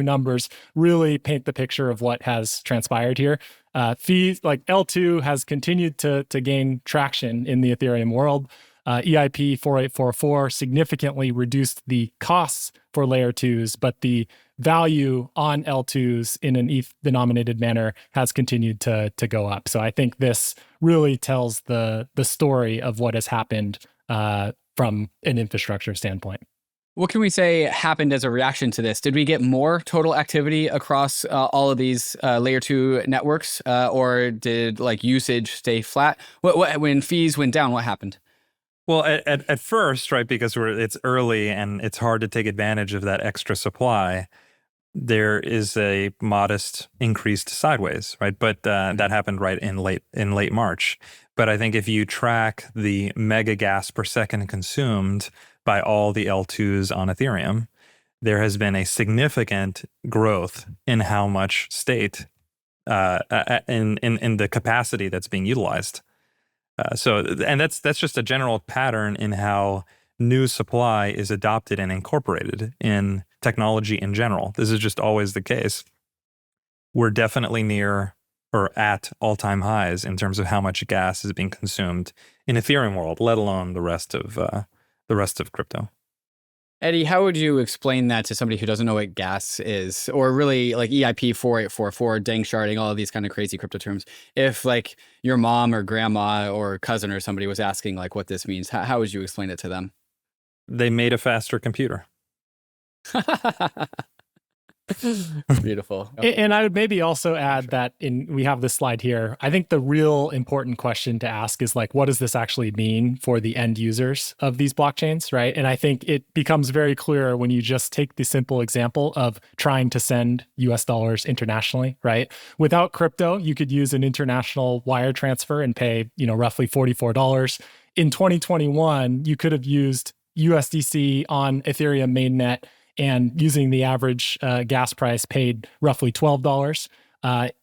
numbers really paint the picture of what has transpired here. Fees like L2 has continued to gain traction in the Ethereum world. EIP 4844 significantly reduced the costs for layer 2s, but the value on L2s in an ETH denominated manner has continued to go up. So I think this really tells the story of what has happened from an infrastructure standpoint. What can we say happened as a reaction to this? Did we get more total activity across all of these layer 2 networks, or did usage stay flat? When fees went down, what happened? Well, at first, right, because it's early and it's hard to take advantage of that extra supply, there is a modest increased sideways, right? But that happened right in late March. But I think if you track the mega gas per second consumed by all the L2s on Ethereum, there has been a significant growth in how much state in the capacity that's being utilized. And that's just a general pattern in how new supply is adopted and incorporated in technology in general. This is just always the case. We're definitely near or at all-time highs in terms of how much gas is being consumed in Ethereum world, let alone the rest of crypto. Eddy, how would you explain that to somebody who doesn't know what gas is, or really like EIP 4844, dank sharding, all of these kind of crazy crypto terms? If like your mom or grandma or cousin or somebody was asking like what this means, how would you explain it to them? They made a faster computer. Beautiful. And I would maybe also add that we have this slide here. I think the real important question to ask is like, what does this actually mean for the end users of these blockchains, right? And I think it becomes very clear when you just take the simple example of trying to send US dollars internationally, right? Without crypto, you could use an international wire transfer and pay, roughly $44. In 2021, you could have used USDC on Ethereum mainnet, and using the average gas price paid roughly $12.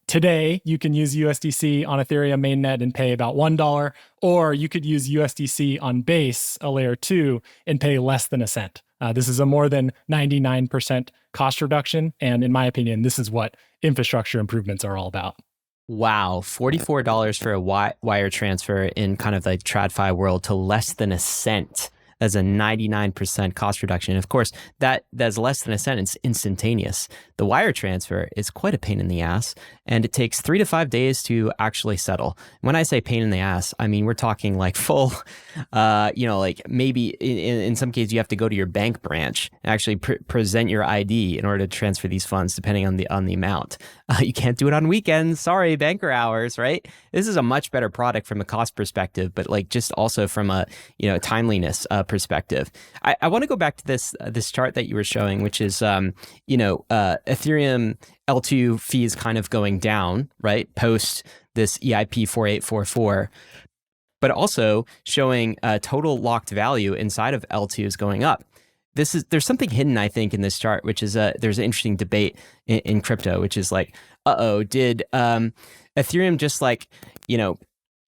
Today, you can use USDC on Ethereum mainnet and pay about $1, or you could use USDC on Base, a layer 2, and pay less than a cent. This is a more than 99% cost reduction, and in my opinion, this is what infrastructure improvements are all about. Wow, $44 for a wire transfer in kind of like TradFi world to less than a cent. As a 99% cost reduction. Of course, that's less than a cent. It's instantaneous. The wire transfer is quite a pain in the ass, and it takes 3 to 5 days to actually settle. When I say pain in the ass, I mean we're talking like full, like maybe in some cases you have to go to your bank branch and actually present your ID in order to transfer these funds, depending on the amount. You can't do it on weekends. Sorry, banker hours, right? This is a much better product from a cost perspective, but like just also from a timeliness perspective. I want to go back to this chart that you were showing, which is Ethereum L2 fees kind of going down, right? Post this EIP 4844, but also showing total locked value inside of L2s going up. There's something hidden, I think, in this chart, which is there's an interesting debate in crypto, which is like, did Ethereum just like,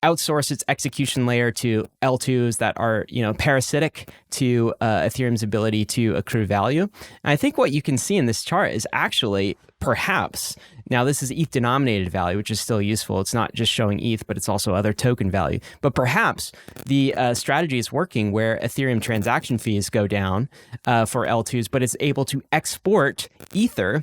outsource its execution layer to L2s that are, parasitic to Ethereum's ability to accrue value? And I think what you can see in this chart is actually perhaps, now this is ETH denominated value, which is still useful. It's not just showing ETH, but it's also other token value. But perhaps the strategy is working where Ethereum transaction fees go down for L2s, but it's able to export Ether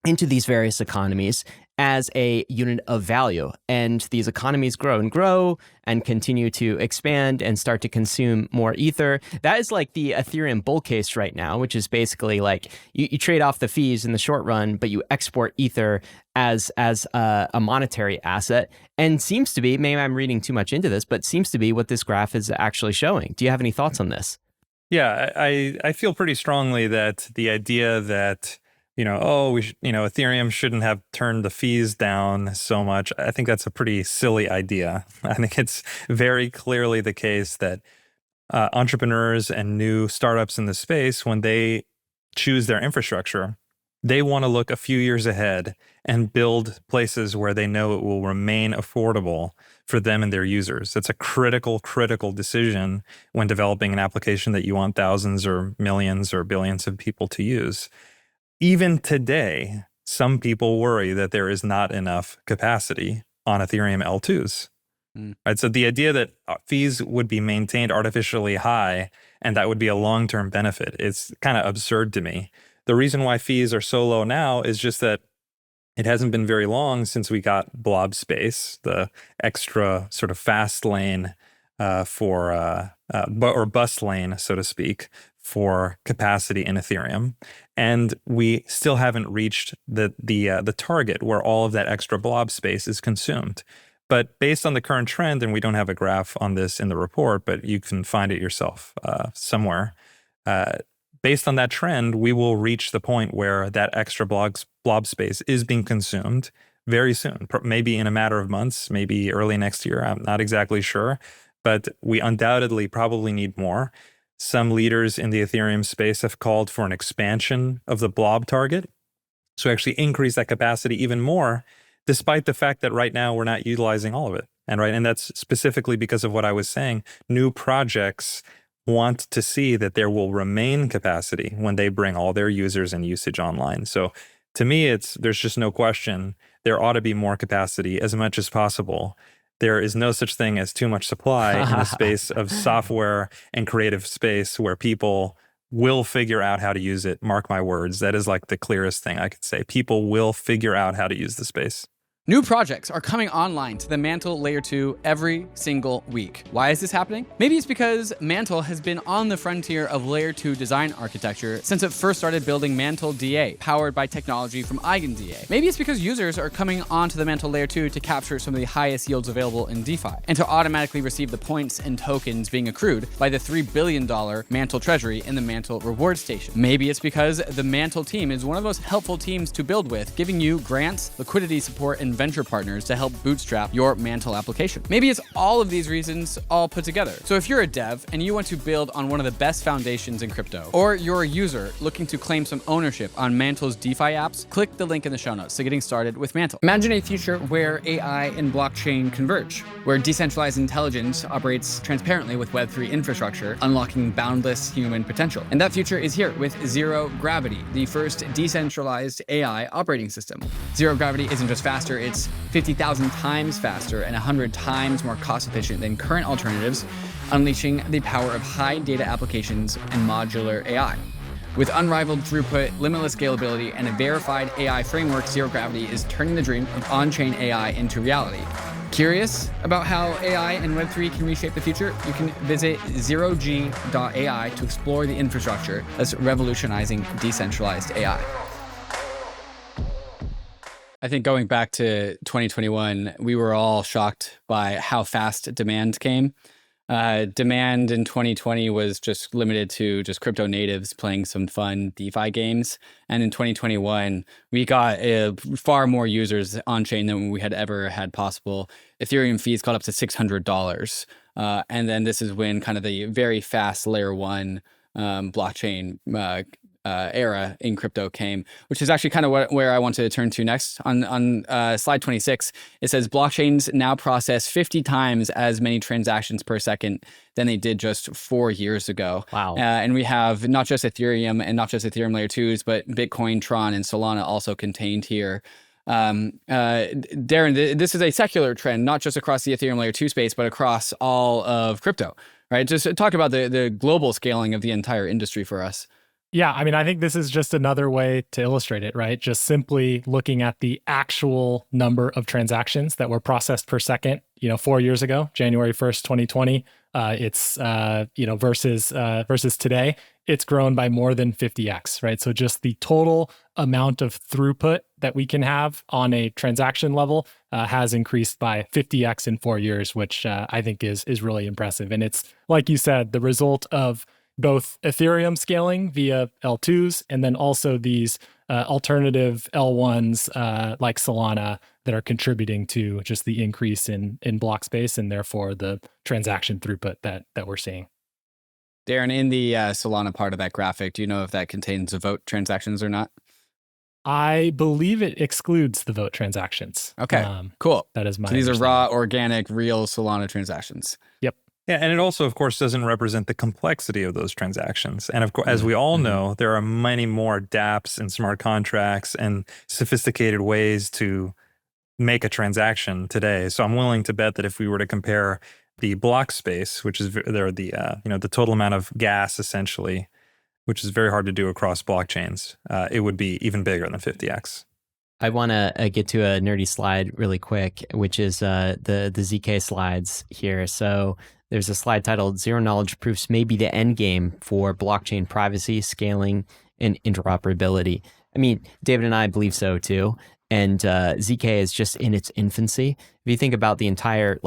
into these various economies as a unit of value. And these economies grow and continue to expand and start to consume more Ether. That is like the Ethereum bull case right now, which is basically like you trade off the fees in the short run, but you export Ether as a monetary asset. And seems to be, maybe I'm reading too much into this, but seems to be what this graph is actually showing. Do you have any thoughts on this? Yeah, I feel pretty strongly that the idea that Ethereum shouldn't have turned the fees down so much, I think that's a pretty silly idea. I think it's very clearly the case that entrepreneurs and new startups in the space, when they choose their infrastructure, they want to look a few years ahead and build places where they know it will remain affordable for them and their users. That's a critical decision when developing an application that you want thousands or millions or billions of people to use. Even today, some people worry that there is not enough capacity on Ethereum L2s. Right? So the idea that fees would be maintained artificially high and that would be a long-term benefit is kind of absurd to me. The reason why fees are so low now is just that it hasn't been very long since we got blob space, the extra sort of fast lane or bus lane, so to speak, for capacity in Ethereum, and we still haven't reached the target where all of that extra blob space is consumed. But based on the current trend, and we don't have a graph on this in the report, but you can find it yourself somewhere, based on that trend, we will reach the point where that extra blob space is being consumed very soon, maybe in a matter of months, maybe early next year. I'm not exactly sure, but we undoubtedly probably need more. Some leaders in the Ethereum space have called for an expansion of the blob target, so actually increase that capacity even more, despite the fact that right now we're not utilizing all of it. And that's specifically because of what I was saying. New projects want to see that there will remain capacity when they bring all their users and usage online. So to me, there's just no question there ought to be more capacity as much as possible. There is no such thing as too much supply in the space of software and creative space where people will figure out how to use it. Mark my words. That is like the clearest thing I could say. People will figure out how to use the space. New projects are coming online to the MANTLE Layer 2 every single week. Why is this happening? Maybe it's because MANTLE has been on the frontier of Layer 2 design architecture since it first started building MANTLE DA, powered by technology from EigenDA. Maybe it's because users are coming onto the MANTLE Layer 2 to capture some of the highest yields available in DeFi, and to automatically receive the points and tokens being accrued by the $3 billion MANTLE treasury in the MANTLE reward station. Maybe it's because the MANTLE team is one of the most helpful teams to build with, giving you grants, liquidity support, and venture partners to help bootstrap your MANTLE application. Maybe it's all of these reasons all put together. So if you're a dev and you want to build on one of the best foundations in crypto, or you're a user looking to claim some ownership on MANTLE's DeFi apps, click the link in the show notes to getting started with MANTLE. Imagine a future where AI and blockchain converge, where decentralized intelligence operates transparently with Web3 infrastructure, unlocking boundless human potential. And that future is here with Zero Gravity, the first decentralized AI operating system. Zero Gravity isn't just faster, it's 50,000 times faster and 100 times more cost efficient than current alternatives, unleashing the power of high data applications and modular AI. With unrivaled throughput, limitless scalability, and a verified AI framework, Zero Gravity is turning the dream of on-chain AI into reality. Curious about how AI and Web3 can reshape the future? You can visit zerog.ai to explore the infrastructure that's revolutionizing decentralized AI. I think going back to 2021, we were all shocked by how fast demand came. Demand in 2020 was just limited to just crypto natives playing some fun DeFi games. And in 2021, we got far more users on-chain than we had ever had possible. Ethereum fees got up to $600. And then this is when kind of the very fast layer one blockchain era in crypto came, which is actually kind of where I want to turn to next. On slide 26, it says blockchains now process 50 times as many transactions per second than they did just 4 years ago. Wow. And we have not just Ethereum and not just Ethereum layer 2s, but Bitcoin, Tron, and Solana also contained here. Daren, this is a secular trend, not just across the Ethereum layer 2 space, but across all of crypto, right? Just talk about the global scaling of the entire industry for us. Yeah, I mean, I think this is just another way to illustrate it, right? Just simply looking at the actual number of transactions that were processed per second, 4 years ago, January 1st, 2020, it's, versus today, it's grown by more than 50x, right? So just the total amount of throughput that we can have on a transaction level has increased by 50x in 4 years, which I think is really impressive. And it's, like you said, the result of both Ethereum scaling via L2s and then also these alternative L1s like Solana that are contributing to just the increase in block space and therefore the transaction throughput that we're seeing. Daren, in the Solana part of that graphic, do you know if that contains the vote transactions or not? I believe it excludes the vote transactions. Okay, cool. That is my So these are raw, organic, real Solana transactions. Yep. Yeah, and it also, of course, doesn't represent the complexity of those transactions. And of course, as we all know, there are many more dApps and smart contracts and sophisticated ways to make a transaction today. So I'm willing to bet that if we were to compare the block space, which is the total amount of gas essentially, which is very hard to do across blockchains, it would be even bigger than 50x. I want to get to a nerdy slide really quick, which is the ZK slides here. So there's a slide titled Zero Knowledge Proofs May Be the End Game for Blockchain Privacy, Scaling, and Interoperability. I mean, David and I believe so too. And ZK is just in its infancy. If you think about the entire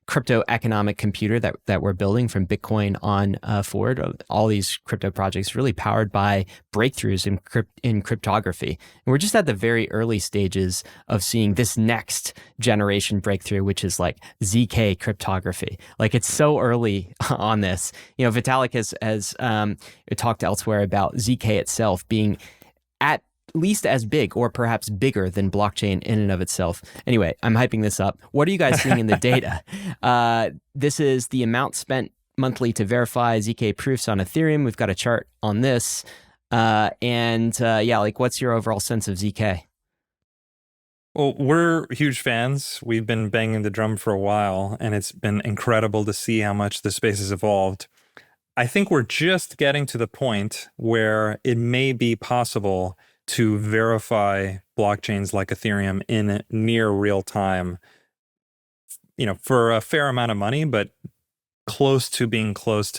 crypto economic computer that we're building from Bitcoin on forward. All these crypto projects really powered by breakthroughs in cryptography. And we're just at the very early stages of seeing this next generation breakthrough, which is like ZK cryptography. Like it's so early on this. You know, Vitalik has talked elsewhere about ZK itself being at least as big or perhaps bigger than blockchain in and of itself. Anyway, I'm hyping this up. What are you guys seeing in the data? This is the amount spent monthly to verify ZK proofs on Ethereum. We've got a chart on this. What's your overall sense of ZK? Well, we're huge fans. We've been banging the drum for a while, and it's been incredible to see how much the space has evolved. I think we're just getting to the point where it may be possible to verify blockchains like Ethereum in near real time, you know, for a fair amount of money, but close to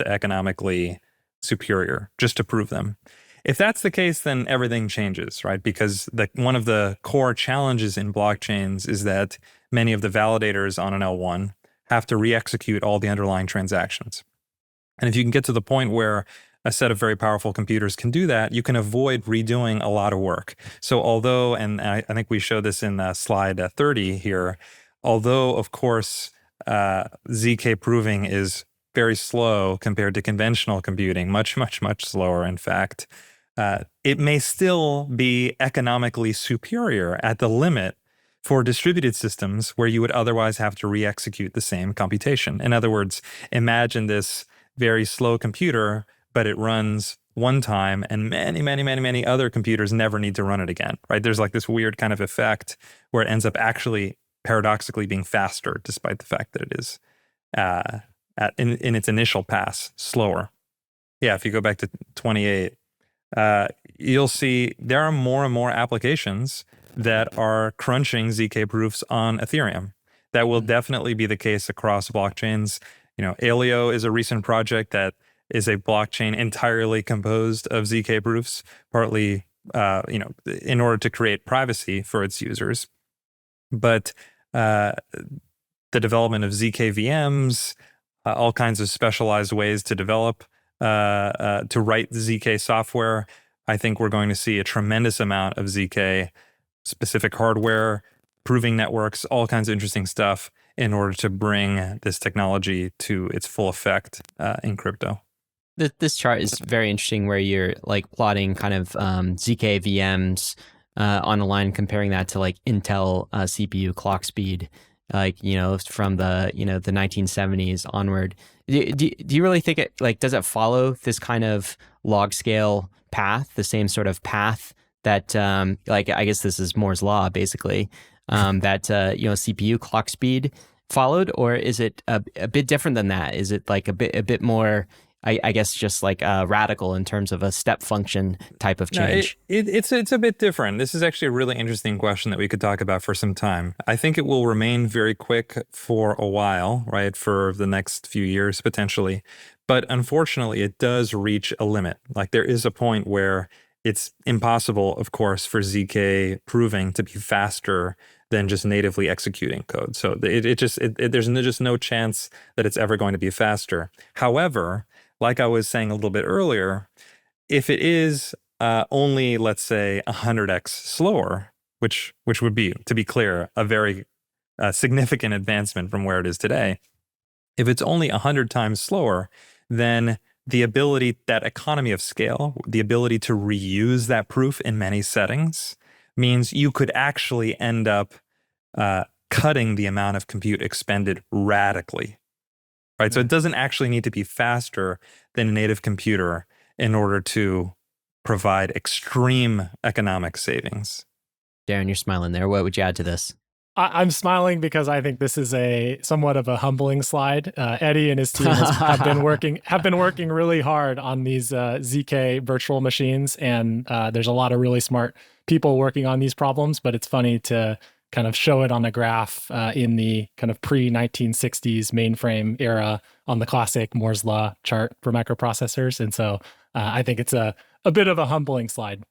economically superior, just to prove them. If that's the case, then everything changes, right? Because one of the core challenges in blockchains is that many of the validators on an L1 have to re-execute all the underlying transactions. And if you can get to the point where a set of very powerful computers can do that, you can avoid redoing a lot of work. So although, and I think we show this in slide 30 here, although, of course, ZK proving is very slow compared to conventional computing, much, much, much slower, in fact, it may still be economically superior at the limit for distributed systems where you would otherwise have to re-execute the same computation. In other words, imagine this very slow computer, but it runs one time and many other computers never need to run it again, right? There's like this weird kind of effect where it ends up actually paradoxically being faster, despite the fact that it is in its initial pass slower. Yeah, if you go back to 28, you'll see there are more and more applications that are crunching ZK proofs on Ethereum. That will definitely be the case across blockchains. You know, Aleo is a recent project that is a blockchain entirely composed of ZK proofs, partly, in order to create privacy for its users. But the development of ZK VMs, all kinds of specialized ways to develop, to write ZK software, I think we're going to see a tremendous amount of ZK specific hardware, proving networks, all kinds of interesting stuff in order to bring this technology to its full effect in crypto. This chart is very interesting where you're like plotting kind of ZK VMs on a line, comparing that to like Intel CPU clock speed, like, you know, from the 1970s onward. Do you really think it, like, does it follow this kind of log scale path, the same sort of path that, like, I guess this is Moore's law, basically, that, CPU clock speed followed? Or is it a bit different than that? Is it like a bit more, I guess, just like radical in terms of a step function type of change? No, it's a bit different. This is actually a really interesting question that we could talk about for some time. I think it will remain very quick for a while, right? For the next few years, potentially. But unfortunately, it does reach a limit. Like, there is a point where it's impossible, of course, for ZK proving to be faster than just natively executing code. So there's just no chance that it's ever going to be faster. However, like I was saying a little bit earlier, if it is only, let's say, 100x slower, which would be, to be clear, a very significant advancement from where it is today, if it's only 100 times slower, then the ability, that economy of scale, the ability to reuse that proof in many settings, means you could actually end up cutting the amount of compute expended radically. Right, so it doesn't actually need to be faster than a native computer in order to provide extreme economic savings. Daren, you're smiling there. What would you add to this? I'm smiling because I think this is a somewhat of a humbling slide. Eddy and his team have been working really hard on these ZK virtual machines, and there's a lot of really smart people working on these problems. But it's funny to kind of show it on a graph in the kind of pre-1960s mainframe era on the classic Moore's law chart for microprocessors. And so I think it's a bit of a humbling slide.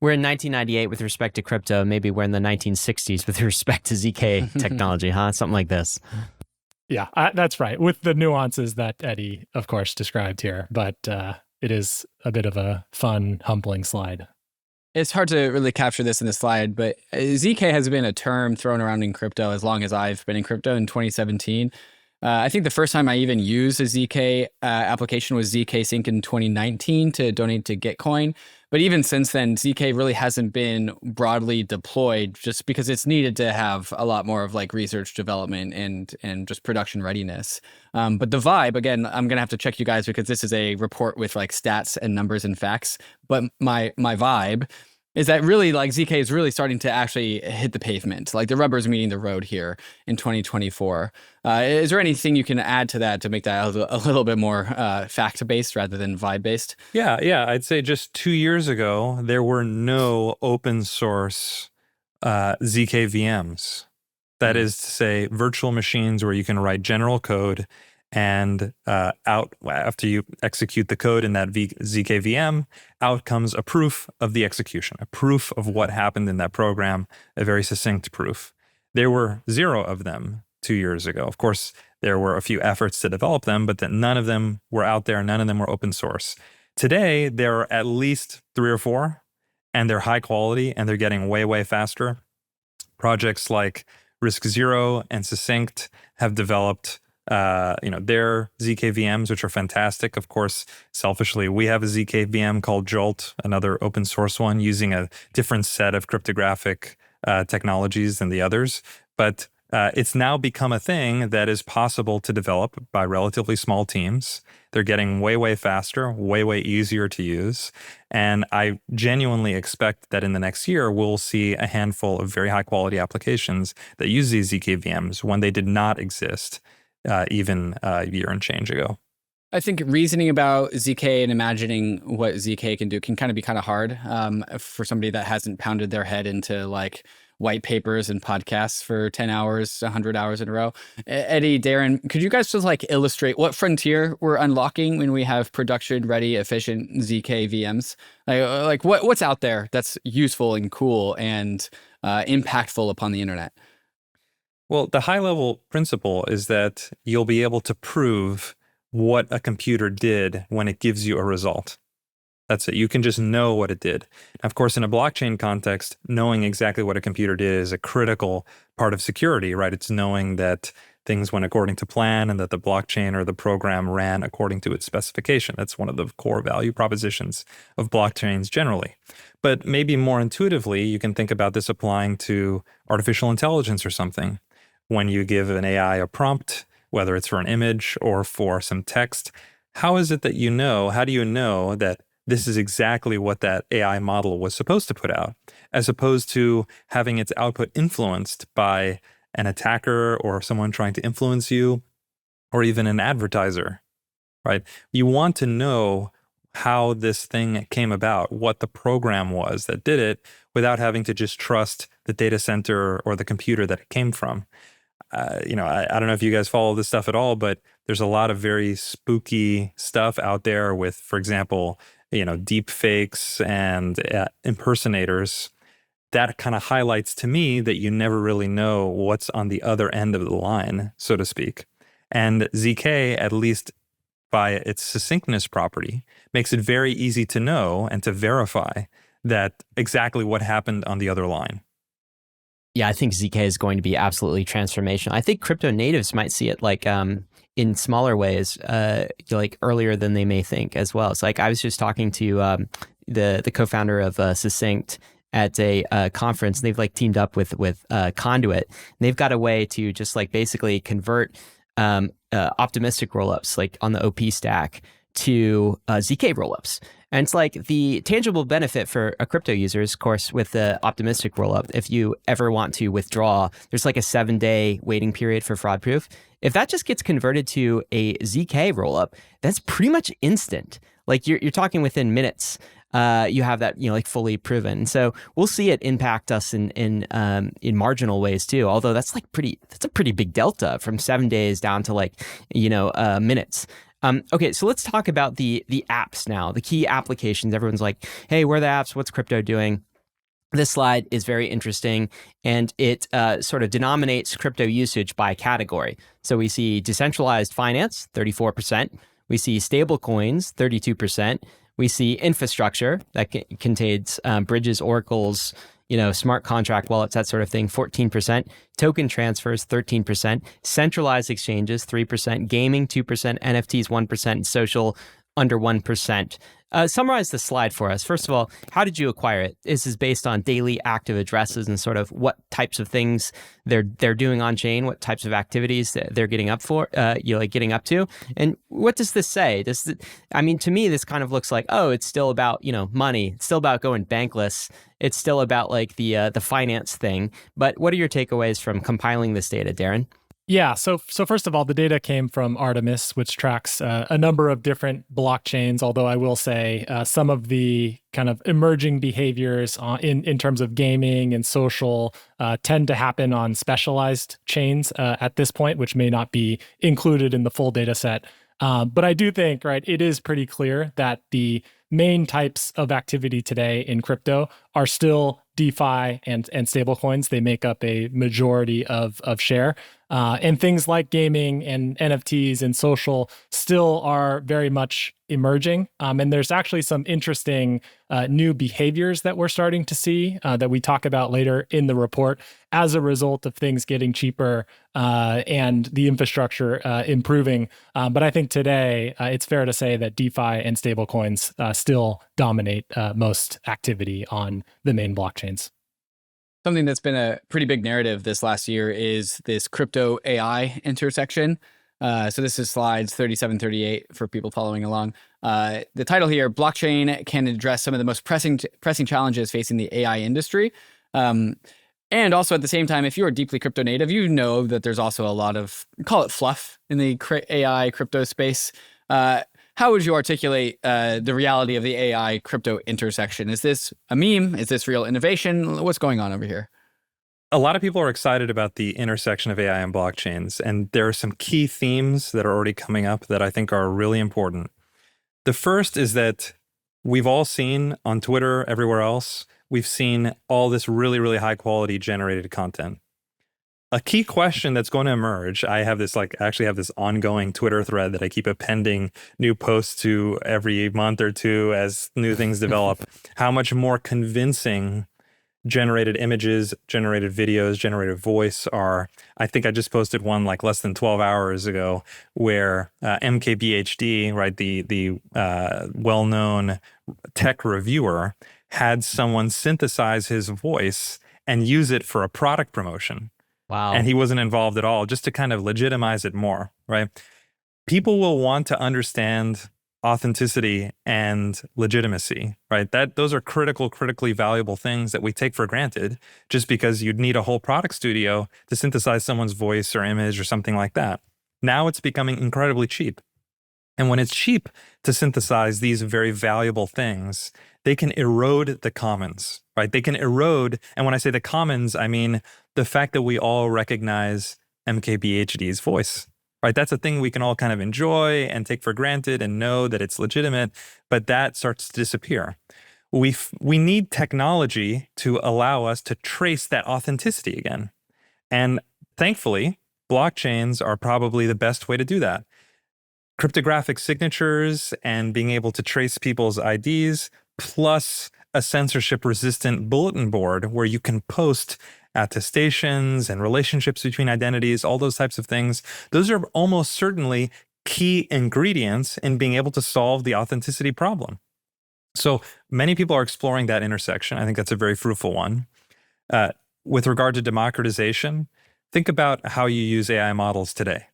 We're in 1998 with respect to crypto. Maybe we're in the 1960s with respect to ZK technology, huh? Something like this. Yeah, that's right. With the nuances that Eddy, of course, described here, but it is a bit of a fun, humbling slide. It's hard to really capture this in the slide, but ZK has been a term thrown around in crypto as long as I've been in crypto in 2017. I think the first time I even used a ZK application was ZK Sync in 2019 to donate to Gitcoin. But even since then, ZK really hasn't been broadly deployed just because it's needed to have a lot more of like research development and just production readiness. But the vibe, again, I'm going to have to check you guys because this is a report with like stats and numbers and facts. But my vibe is that really like ZK is really starting to actually hit the pavement. Like the rubber's meeting the road here in 2024. Is there anything you can add to that to make that a little bit more fact-based rather than vibe-based? Yeah. I'd say just 2 years ago, there were no open source ZK VMs. That is to say, virtual machines where you can write general code and after you execute the code in that ZK VM, out comes a proof of the execution, a proof of what happened in that program, a very succinct proof. There were 0 of them 2 years ago. Of course, there were a few efforts to develop them, but none of them were out there. None of them were open source. Today, there are at least 3 or 4, and they're high quality, and they're getting way, way faster. Projects like RISC-0 and Succinct have developed their ZK VMs, which are fantastic. Of course, selfishly, we have a ZK VM called Jolt, another open source one using a different set of cryptographic technologies than the others. But it's now become a thing that is possible to develop by relatively small teams. They're getting way, way faster, way, way easier to use. And I genuinely expect that in the next year, we'll see a handful of very high quality applications that use these ZK VMs when they did not exist even a year and change ago. I think reasoning about ZK and imagining what ZK can do can kind of be kind of hard for somebody that hasn't pounded their head into like white papers and podcasts for 10 hours, 100 hours in a row. Eddy, Daren, could you guys just like illustrate what frontier we're unlocking when we have production ready, efficient ZK VMs? Like what's out there that's useful and cool and impactful upon the internet? Well, the high-level principle is that you'll be able to prove what a computer did when it gives you a result. That's it. You can just know what it did. Of course, in a blockchain context, knowing exactly what a computer did is a critical part of security, right? It's knowing that things went according to plan and that the blockchain or the program ran according to its specification. That's one of the core value propositions of blockchains generally. But maybe more intuitively, you can think about this applying to artificial intelligence or something. When you give an AI a prompt, whether it's for an image or for some text, how is it that you know, how do you know that this is exactly what that AI model was supposed to put out, as opposed to having its output influenced by an attacker or someone trying to influence you, or even an advertiser, right? You want to know how this thing came about, what the program was that did it, without having to just trust the data center or the computer that it came from. I don't know if you guys follow this stuff at all, but there's a lot of very spooky stuff out there with, for example, deep fakes and impersonators. That kind of highlights to me that you never really know what's on the other end of the line, so to speak. And ZK, at least by its succinctness property, makes it very easy to know and to verify that exactly what happened on the other line. Yeah, I think ZK is going to be absolutely transformational. I think crypto natives might see it like in smaller ways, like earlier than they may think as well. It's like I was just talking to the co-founder of Succinct at a conference. They've like teamed up with Conduit. And they've got a way to just like basically convert optimistic rollups like on the OP stack to ZK rollups. And it's like the tangible benefit for a crypto user is, of course, with the optimistic rollup, if you ever want to withdraw, there's like a 7-day waiting period for fraud proof. If that just gets converted to a ZK rollup, that's pretty much instant. Like you're talking within minutes. You have that, like fully proven. And so we'll see it impact us in marginal ways too. Although that's a pretty big delta from 7 days down to like, minutes. Okay, so let's talk about the apps now, the key applications. Everyone's like, hey, where are the apps? What's crypto doing? This slide is very interesting, and it sort of denominates crypto usage by category. So we see decentralized finance, 34%. We see stablecoins, 32%. We see infrastructure that contains bridges, oracles, smart contract wallets, that sort of thing, 14%. Token transfers, 13%. Centralized exchanges, 3%. Gaming, 2%. NFTs, 1%. Social, under 1%. Summarize the slide for us. First of all, how did you acquire it? This is based on daily active addresses and sort of what types of things they're doing on chain, what types of activities that they're getting up for, getting up to. And what does this say? To me, this kind of looks like, oh, it's still about, money. It's still about going bankless. It's still about like the finance thing. But what are your takeaways from compiling this data, Daren? Yeah, so first of all, the data came from Artemis, which tracks a number of different blockchains, although I will say some of the kind of emerging behaviors in terms of gaming and social tend to happen on specialized chains at this point, which may not be included in the full data set. But I do think, right, it is pretty clear that the main types of activity today in crypto are still DeFi and stablecoins. They make up a majority of share. And things like gaming and NFTs and social still are very much emerging. And there's actually some interesting new behaviors that we're starting to see that we talk about later in the report as a result of things getting cheaper and the infrastructure improving. But I think today it's fair to say that DeFi and stablecoins still dominate most activity on the main blockchains. Something that's been a pretty big narrative this last year is this crypto AI intersection. So this is slides 37, 38 for people following along. The title here, blockchain can address some of the most pressing challenges facing the AI industry. And also at the same time, if you're deeply crypto native, you know that there's also a lot of, call it fluff, in the AI crypto space. How would you articulate the reality of the AI crypto intersection? Is this a meme? Is this real innovation? What's going on over here? A lot of people are excited about the intersection of AI and blockchains, and there are some key themes that are already coming up that I think are really important. The first is that we've all seen on Twitter, everywhere else, we've seen all this really, really high quality generated content. A key question that's going to emerge, I actually have this ongoing Twitter thread that I keep appending new posts to every month or two as new things develop. How much more convincing generated images, generated videos, generated voice are. I think I just posted one like less than 12 hours ago where MKBHD, right, the well-known tech reviewer, had someone synthesize his voice and use it for a product promotion. Wow. And he wasn't involved at all, just to kind of legitimize it more, right? People will want to understand authenticity and legitimacy, right? Those are critically valuable things that we take for granted just because you'd need a whole product studio to synthesize someone's voice or image or something like that. Now it's becoming incredibly cheap. And when it's cheap to synthesize these very valuable things, they can erode the commons, right? They can erode, and when I say the commons, I mean the fact that we all recognize MKBHD's voice, right? That's a thing we can all kind of enjoy and take for granted and know that it's legitimate, but that starts to disappear. We need technology to allow us to trace that authenticity again. And thankfully, blockchains are probably the best way to do that. Cryptographic signatures and being able to trace people's IDs, plus a censorship-resistant bulletin board where you can post attestations and relationships between identities, all those types of things. Those are almost certainly key ingredients in being able to solve the authenticity problem. So many people are exploring that intersection. I think that's a very fruitful one. With regard to democratization, think about how you use AI models today,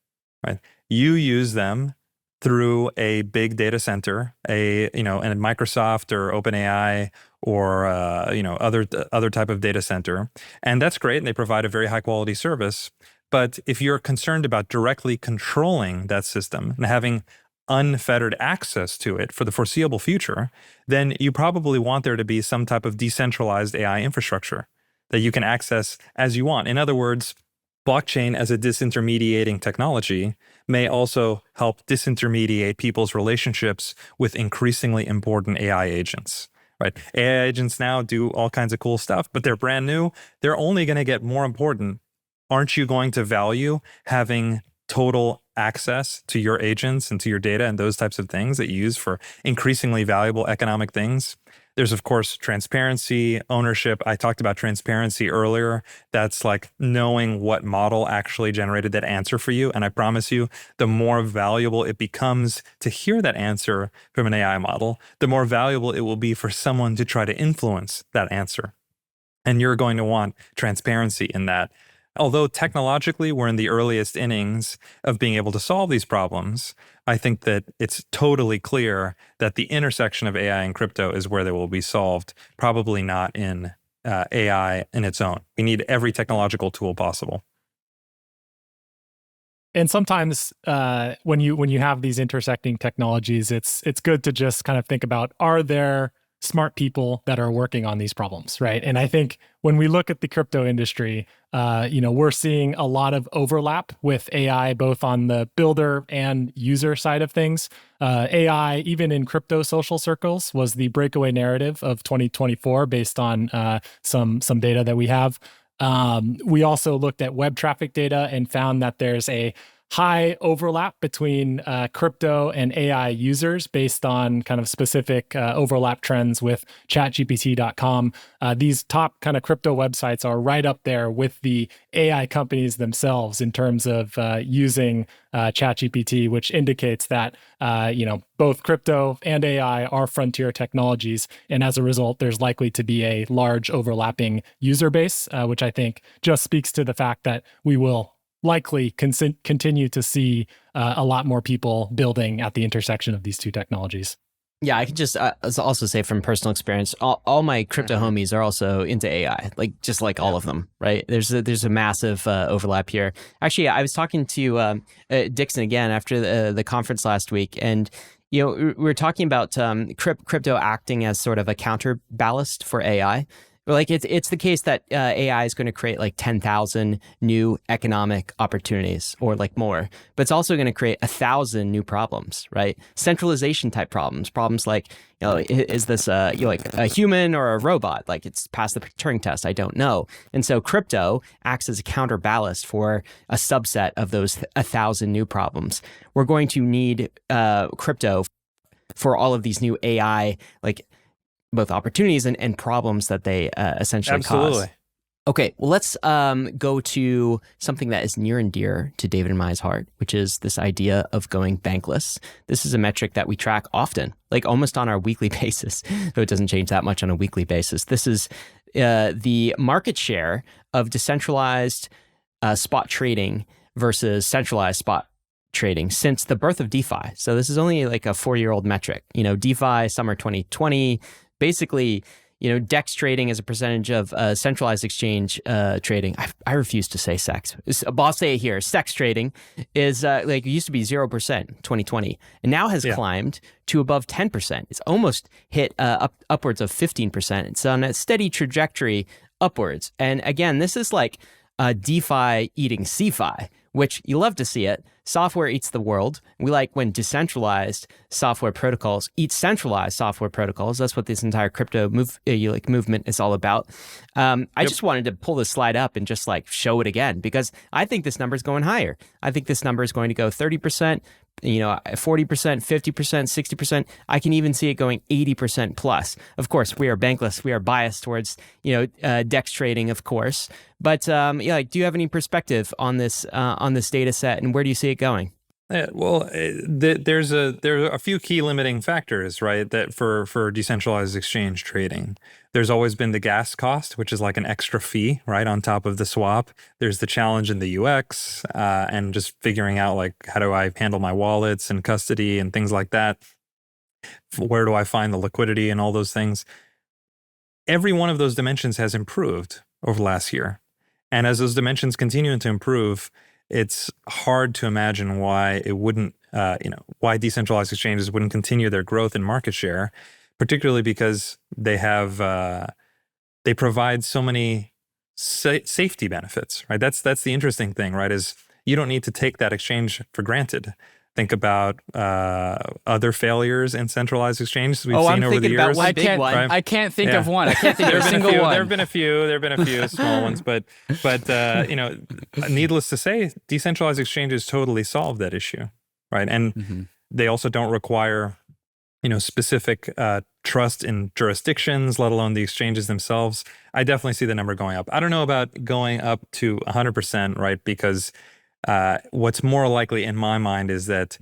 right? You use them through a big data center, a Microsoft or OpenAI or other type of data center, and that's great. And they provide a very high quality service. But if you're concerned about directly controlling that system and having unfettered access to it for the foreseeable future, then you probably want there to be some type of decentralized AI infrastructure that you can access as you want. In other words, blockchain as a disintermediating technology may also help disintermediate people's relationships with increasingly important AI agents, right? AI agents now do all kinds of cool stuff, but they're brand new. They're only going to get more important. Aren't you going to value having total access to your agents and to your data and those types of things that you use for increasingly valuable economic things? There's, of course, transparency, ownership. I talked about transparency earlier. That's like knowing what model actually generated that answer for you. And I promise you, the more valuable it becomes to hear that answer from an AI model, the more valuable it will be for someone to try to influence that answer. And you're going to want transparency in that. Although technologically we're in the earliest innings of being able to solve these problems, I think that it's totally clear that the intersection of AI and crypto is where they will be solved, probably not in AI in its own. We need every technological tool possible. And sometimes when you have these intersecting technologies, it's good to just kind of think about, are there smart people that are working on these problems, right? And I think when we look at the crypto industry, we're seeing a lot of overlap with AI, both on the builder and user side of things. AI, even in crypto social circles, was the breakaway narrative of 2024 based on some data that we have. We also looked at web traffic data and found that there's a high overlap between crypto and AI users based on kind of specific overlap trends with chatgpt.com. These top kind of crypto websites are right up there with the AI companies themselves in terms of using ChatGPT, which indicates that both crypto and AI are frontier technologies. And as a result, there's likely to be a large overlapping user base, which I think just speaks to the fact that we will likely continue to see a lot more people building at the intersection of these two technologies. Yeah, I can just also say from personal experience, all my crypto homies are also into AI, just like all of them, right? There's a massive overlap here. Actually, I was talking to Dixon again after the conference last week, and we were talking about crypto acting as sort of a counterballast for AI. It's the case that AI is going to create 10,000 new economic opportunities or more, but it's also going to create 1,000 new problems, right? Centralization type problems like, is this a human or a robot? It's passed the Turing test. I don't know. And so crypto acts as a counterballast for a subset of those 1,000 new problems. We're going to need crypto for all of these new AI, both opportunities and problems that they essentially cause. Okay, well, let's go to something that is near and dear to David and Mai's heart, which is this idea of going bankless. This is a metric that we track often, almost on our weekly basis, though it doesn't change that much on a weekly basis. This is the market share of decentralized spot trading versus centralized spot trading since the birth of DeFi. So this is only a 4-year-old metric. DeFi, summer 2020, basically, DEX trading as a percentage of centralized exchange trading. I refuse to say sex. I'll say it here. Sex trading is it used to be 0% 2020 and now has climbed to above 10%. It's almost hit upwards of 15%. It's on a steady trajectory upwards. And again, this is DeFi eating CeFi, which you love to see it. Software eats the world. We like when decentralized software protocols eat centralized software protocols. That's what this entire crypto movement is all about. I just wanted to pull this slide up and just show it again, because I think this number is going higher. I think this number is going to go 30%, 40%, 50%, 60%. I can even see it going 80% plus. Of course, we are bankless. We are biased towards, DEX trading, of course. But do you have any perspective on this data set, and where do you see it going? There are a few key limiting factors, right? That for decentralized exchange trading, there's always been the gas cost, which is an extra fee, right, on top of the swap. There's the challenge in the UX and just figuring out how do I handle my wallets and custody and things like that. Where do I find the liquidity and all those things? Every one of those dimensions has improved over the last year, and as those dimensions continue to improve, it's hard to imagine why it wouldn't, why decentralized exchanges wouldn't continue their growth in market share, particularly because they provide so many safety benefits, right? That's the interesting thing, right? Is you don't need to take that exchange for granted. Think about other failures in centralized exchanges we've I'm seen over the thinking about years. one big one. I can't think of one. I can't think of a single one. There have been a few small ones, but needless to say, decentralized exchanges totally solve that issue, right? And they also don't require specific trust in jurisdictions, let alone the exchanges themselves. I definitely see the number going up. I don't know about going up to 100%, right? Because what's more likely in my mind is that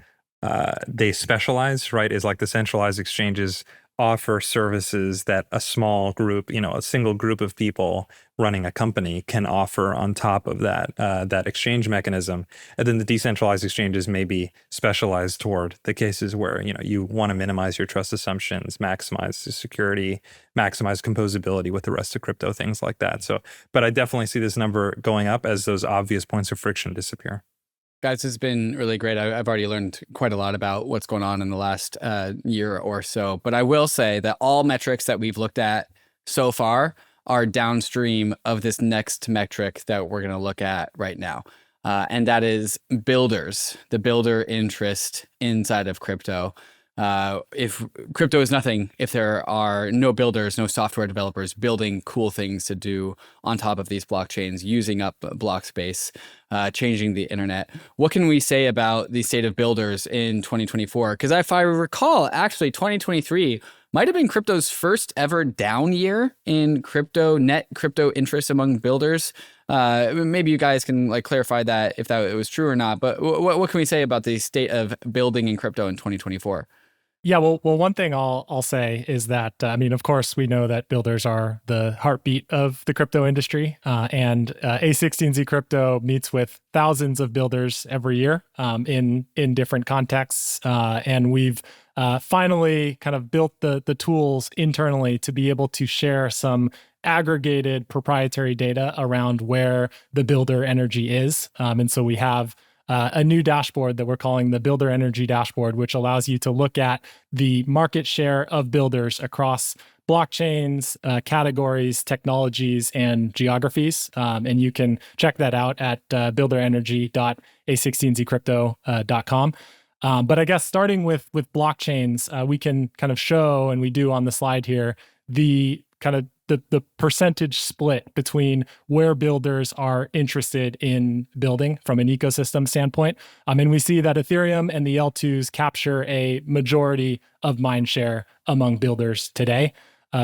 they specialize, right? Is like the centralized exchanges offer services that a small group, a single group of people running a company can offer on top of that exchange mechanism. And then the decentralized exchanges may be specialized toward the cases where, you want to minimize your trust assumptions, maximize the security, maximize composability with the rest of crypto, things like that. So, but I definitely see this number going up as those obvious points of friction disappear. Guys, it's been really great. I've already learned quite a lot about what's going on in the last year or so. But I will say that all metrics that we've looked at so far are downstream of this next metric that we're going to look at right now. And that is builders, the builder interest inside of crypto. If crypto is nothing, if there are no builders, no software developers building cool things to do on top of these blockchains, using up block space, changing the internet, what can we say about the state of builders in 2024? Because if I recall, actually 2023 might have been crypto's first ever down year in net crypto interest among builders. Maybe you guys can clarify that if that was true or not. But what can we say about the state of building in crypto in 2024? Yeah, well, one thing I'll say is that, of course, we know that builders are the heartbeat of the crypto industry, and A16z Crypto meets with thousands of builders every year in different contexts, and we've finally kind of built the tools internally to be able to share some aggregated proprietary data around where the builder energy is, and so we have a new dashboard that we're calling the Builder Energy Dashboard, which allows you to look at the market share of builders across blockchains, categories, technologies, and geographies. And you can check that out at builderenergy.a16zcrypto.com. But I guess starting with blockchains, we can kind of show, and we do on the slide here, the kind of the percentage split between where builders are interested in building from an ecosystem standpoint. And we see that Ethereum and the L2s capture a majority of mindshare among builders today.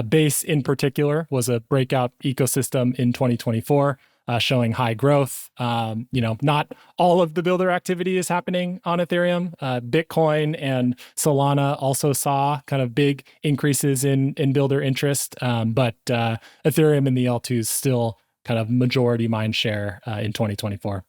Base in particular was a breakout ecosystem in 2024, showing high growth. Not all of the builder activity is happening on Ethereum. Bitcoin and Solana also saw kind of big increases in builder interest, but Ethereum and the L2s still kind of majority mind share in 2024.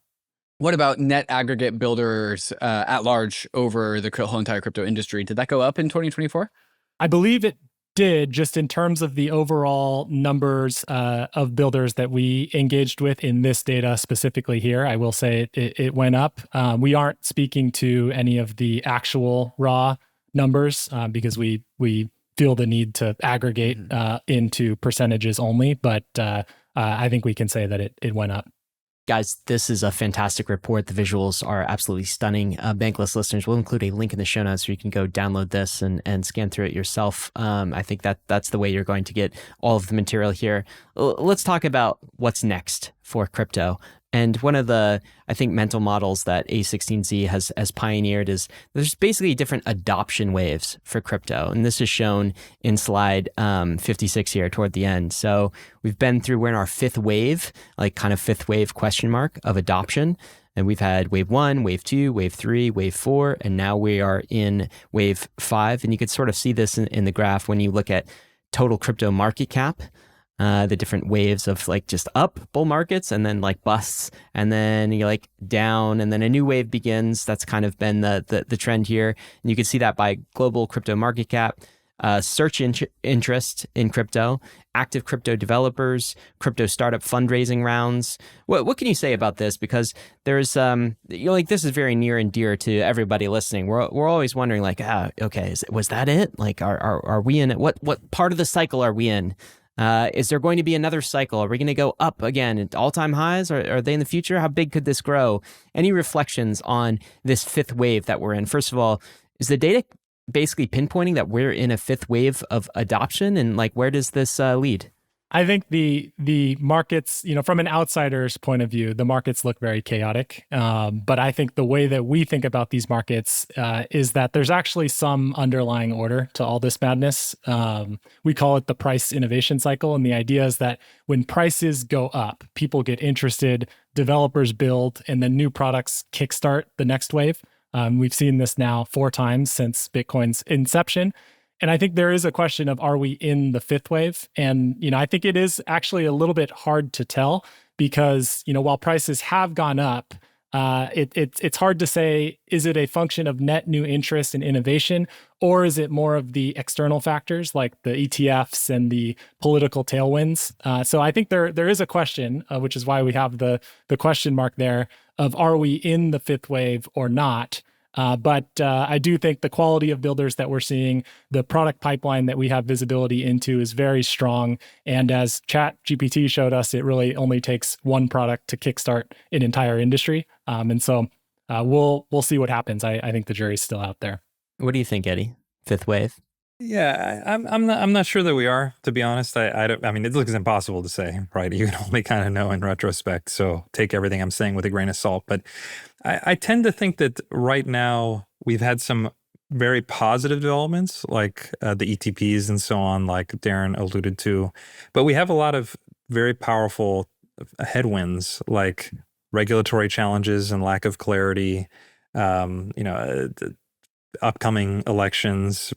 What about net aggregate builders at large over the whole entire crypto industry? Did that go up in 2024? I believe it did, just in terms of the overall numbers of builders that we engaged with in this data specifically here. I will say it went up. We aren't speaking to any of the actual raw numbers because we feel the need to aggregate into percentages only, but I think we can say that it went up. Guys, this is a fantastic report. The visuals are absolutely stunning. Bankless listeners, we'll include a link in the show notes so you can go download this and scan through it yourself. I think that's the way you're going to get all of the material here. Let's talk about what's next for crypto. And one of the, I think, mental models that A16z has pioneered is there's basically different adoption waves for crypto. And this is shown in slide 56 here toward the end. So we've been through, we're in our fifth wave, fifth wave question mark of adoption. And we've had wave 1, wave 2, wave 3, wave 4, and now we are in wave 5. And you could sort of see this in the graph when you look at total crypto market cap. The different waves of just up bull markets and then busts, and then you're down, and then a new wave begins. That's kind of been the trend here. And you can see that by global crypto market cap, search interest in crypto, active crypto developers, crypto startup fundraising rounds. What can you say about this? Because there's this is very near and dear to everybody listening. We're always wondering okay, was that it? Are we in it? What part of the cycle are we in? Is there going to be another cycle? Are we going to go up again at all-time highs? Are they in the future? How big could this grow? Any reflections on this fifth wave that we're in? First of all, is the data basically pinpointing that we're in a fifth wave of adoption? And like, where does this lead? I think the markets, from an outsider's point of view, the markets look very chaotic. But I think the way that we think about these markets is that there's actually some underlying order to all this madness. We call it the price innovation cycle. And the idea is that when prices go up, people get interested, developers build, and then new products kickstart the next wave. We've seen this now 4 times since Bitcoin's inception. And I think there is a question of, are we in the fifth wave? And, I think it is actually a little bit hard to tell because, while prices have gone up, it's hard to say, is it a function of net new interest and innovation, or is it more of the external factors like the ETFs and the political tailwinds? So I think there is a question, which is why we have the question mark there of, are we in the fifth wave or not? But I do think the quality of builders that we're seeing, the product pipeline that we have visibility into is very strong. And as ChatGPT showed us, it really only takes one product to kickstart an entire industry. And so we'll see what happens. I think the jury's still out there. What do you think, Eddy? Fifth wave? Yeah, I'm not sure that we are, to be honest. I mean, it looks impossible to say, right? You can only kind of know in retrospect. So take everything I'm saying with a grain of salt. But I tend to think that right now we've had some very positive developments, like the ETPs and so on, like Daren alluded to. But we have a lot of very powerful headwinds, like regulatory challenges and lack of clarity. The upcoming elections.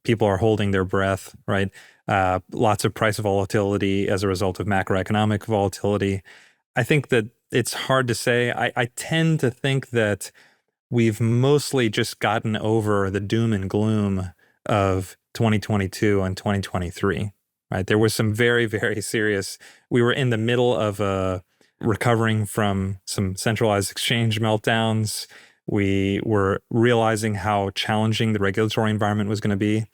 People are holding their breath, right? Lots of price volatility as a result of macroeconomic volatility. I think that it's hard to say. I tend to think that we've mostly just gotten over the doom and gloom of 2022 and 2023, right? There was some very, very serious, we were in the middle of recovering from some centralized exchange meltdowns. We were realizing how challenging the regulatory environment was going to be.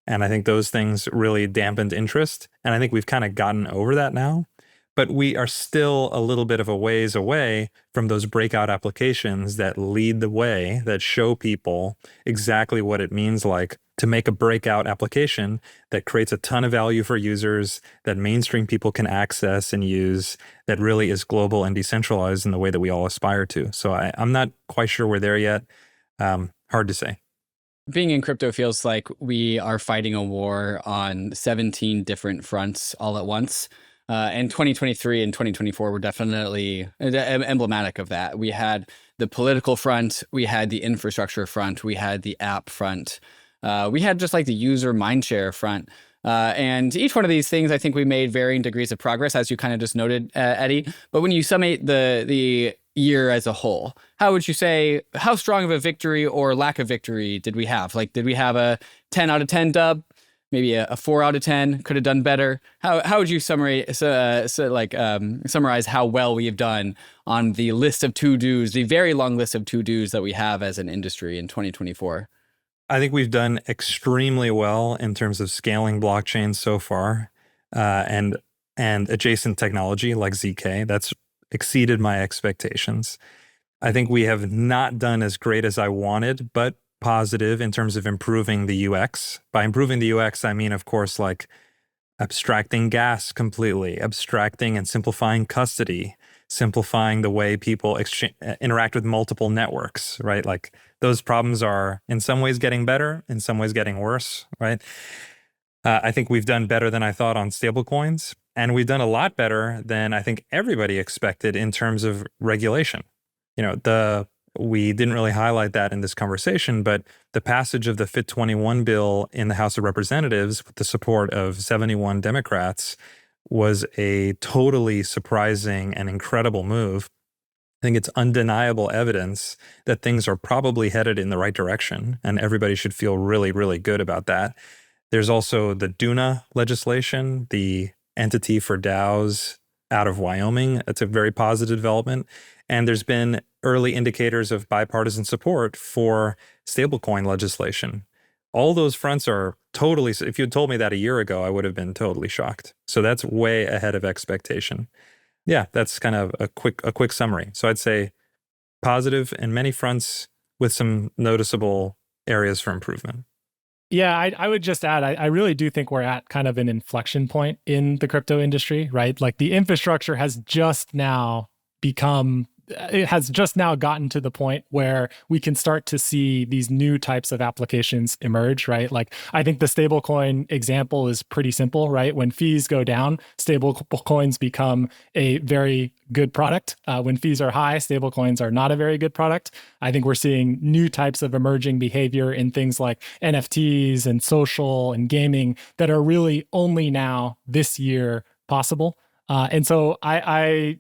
And I think those things really dampened interest. And I think we've kind of gotten over that now. But we are still a little bit of a ways away from those breakout applications that lead the way, that show people exactly what it means like to make a breakout application that creates a ton of value for users, that mainstream people can access and use, that really is global and decentralized in the way that we all aspire to. So I'm not quite sure we're there yet. Hard to say. Being in crypto feels like we are fighting a war on 17 different fronts all at once. And 2023 and 2024 were definitely emblematic of that. We had the political front, we had the infrastructure front, we had the app front, we had just like the user mindshare front. And each one of these things, I think we made varying degrees of progress, as you kind of just noted, Eddy. But when you summate the year as a whole, how would you say, how strong of a victory or lack of victory did we have? Like, did we have a 10 out of 10 dub? Maybe a 4 out of 10, could have done better. How would you summarize how well we have done on the list of to-dos, the very long list of to-dos that we have as an industry in 2024? I think we've done extremely well in terms of scaling blockchain so far, and adjacent technology like ZK. That's exceeded my expectations. I think we have not done as great as I wanted, but positive in terms of improving the UX. By improving the UX, I mean, of course, like abstracting gas completely, abstracting and simplifying custody, simplifying the way people interact with multiple networks, right? Like those problems are in some ways getting better, in some ways getting worse, right? I think we've done better than I thought on stablecoins, and we've done a lot better than I think everybody expected in terms of regulation. We didn't really highlight that in this conversation, but the passage of the FIT21 bill in the House of Representatives with the support of 71 Democrats was a totally surprising and incredible move. I think it's undeniable evidence that things are probably headed in the right direction, and everybody should feel really, really good about that. There's also the DUNA legislation, the entity for DAOs out of Wyoming. That's a very positive development. And there's been early indicators of bipartisan support for stablecoin legislation. All those fronts are totally, if you had told me that a year ago, I would have been totally shocked. So that's way ahead of expectation. Yeah, that's kind of a quick summary. So I'd say positive in many fronts with some noticeable areas for improvement. Yeah, I would just add, I really do think we're at kind of an inflection point in the crypto industry, right? Like the infrastructure has just now gotten to the point where we can start to see these new types of applications emerge, right? Like I think the stablecoin example is pretty simple, right? When fees go down, stablecoins become a very good product. When fees are high, stablecoins are not a very good product. I think we're seeing new types of emerging behavior in things like NFTs and social and gaming that are really only now this year possible. And so I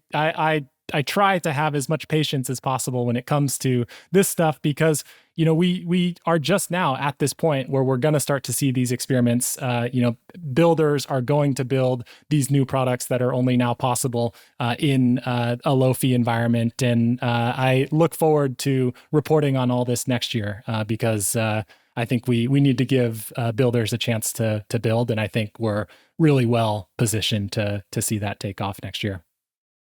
try to have as much patience as possible when it comes to this stuff because, you know, we are just now at this point where we're going to start to see these experiments. Builders are going to build these new products that are only now possible in a low fee environment. And I look forward to reporting on all this next year because I think we need to give builders a chance to build. And I think we're really well positioned to see that take off next year.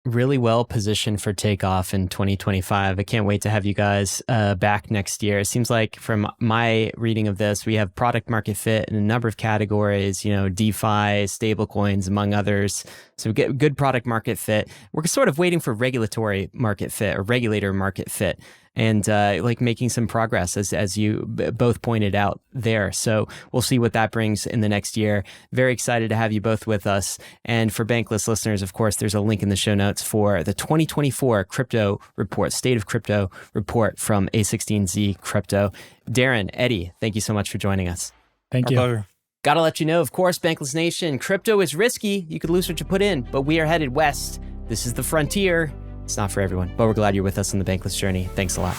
Really well positioned for takeoff in 2025. I can't wait to have you guys back next year. It seems like from my reading of this, we have product market fit in a number of categories, you know, DeFi, stablecoins, among others. So we get good product market fit. We're sort of waiting for regulatory market fit or regulator market fit. And like making some progress as you both pointed out there. So we'll see what that brings in the next year. Very excited to have you both with us. And for Bankless listeners, of course, there's a link in the show notes for the 2024 crypto report, State of Crypto report from A16z Crypto. Daren, Eddy, thank you so much for joining us. Thank you. Pleasure. Gotta let you know, of course, Bankless Nation, crypto is risky. You could lose what you put in, but we are headed west. This is the frontier. It's not for everyone, but we're glad you're with us on the Bankless journey. Thanks a lot.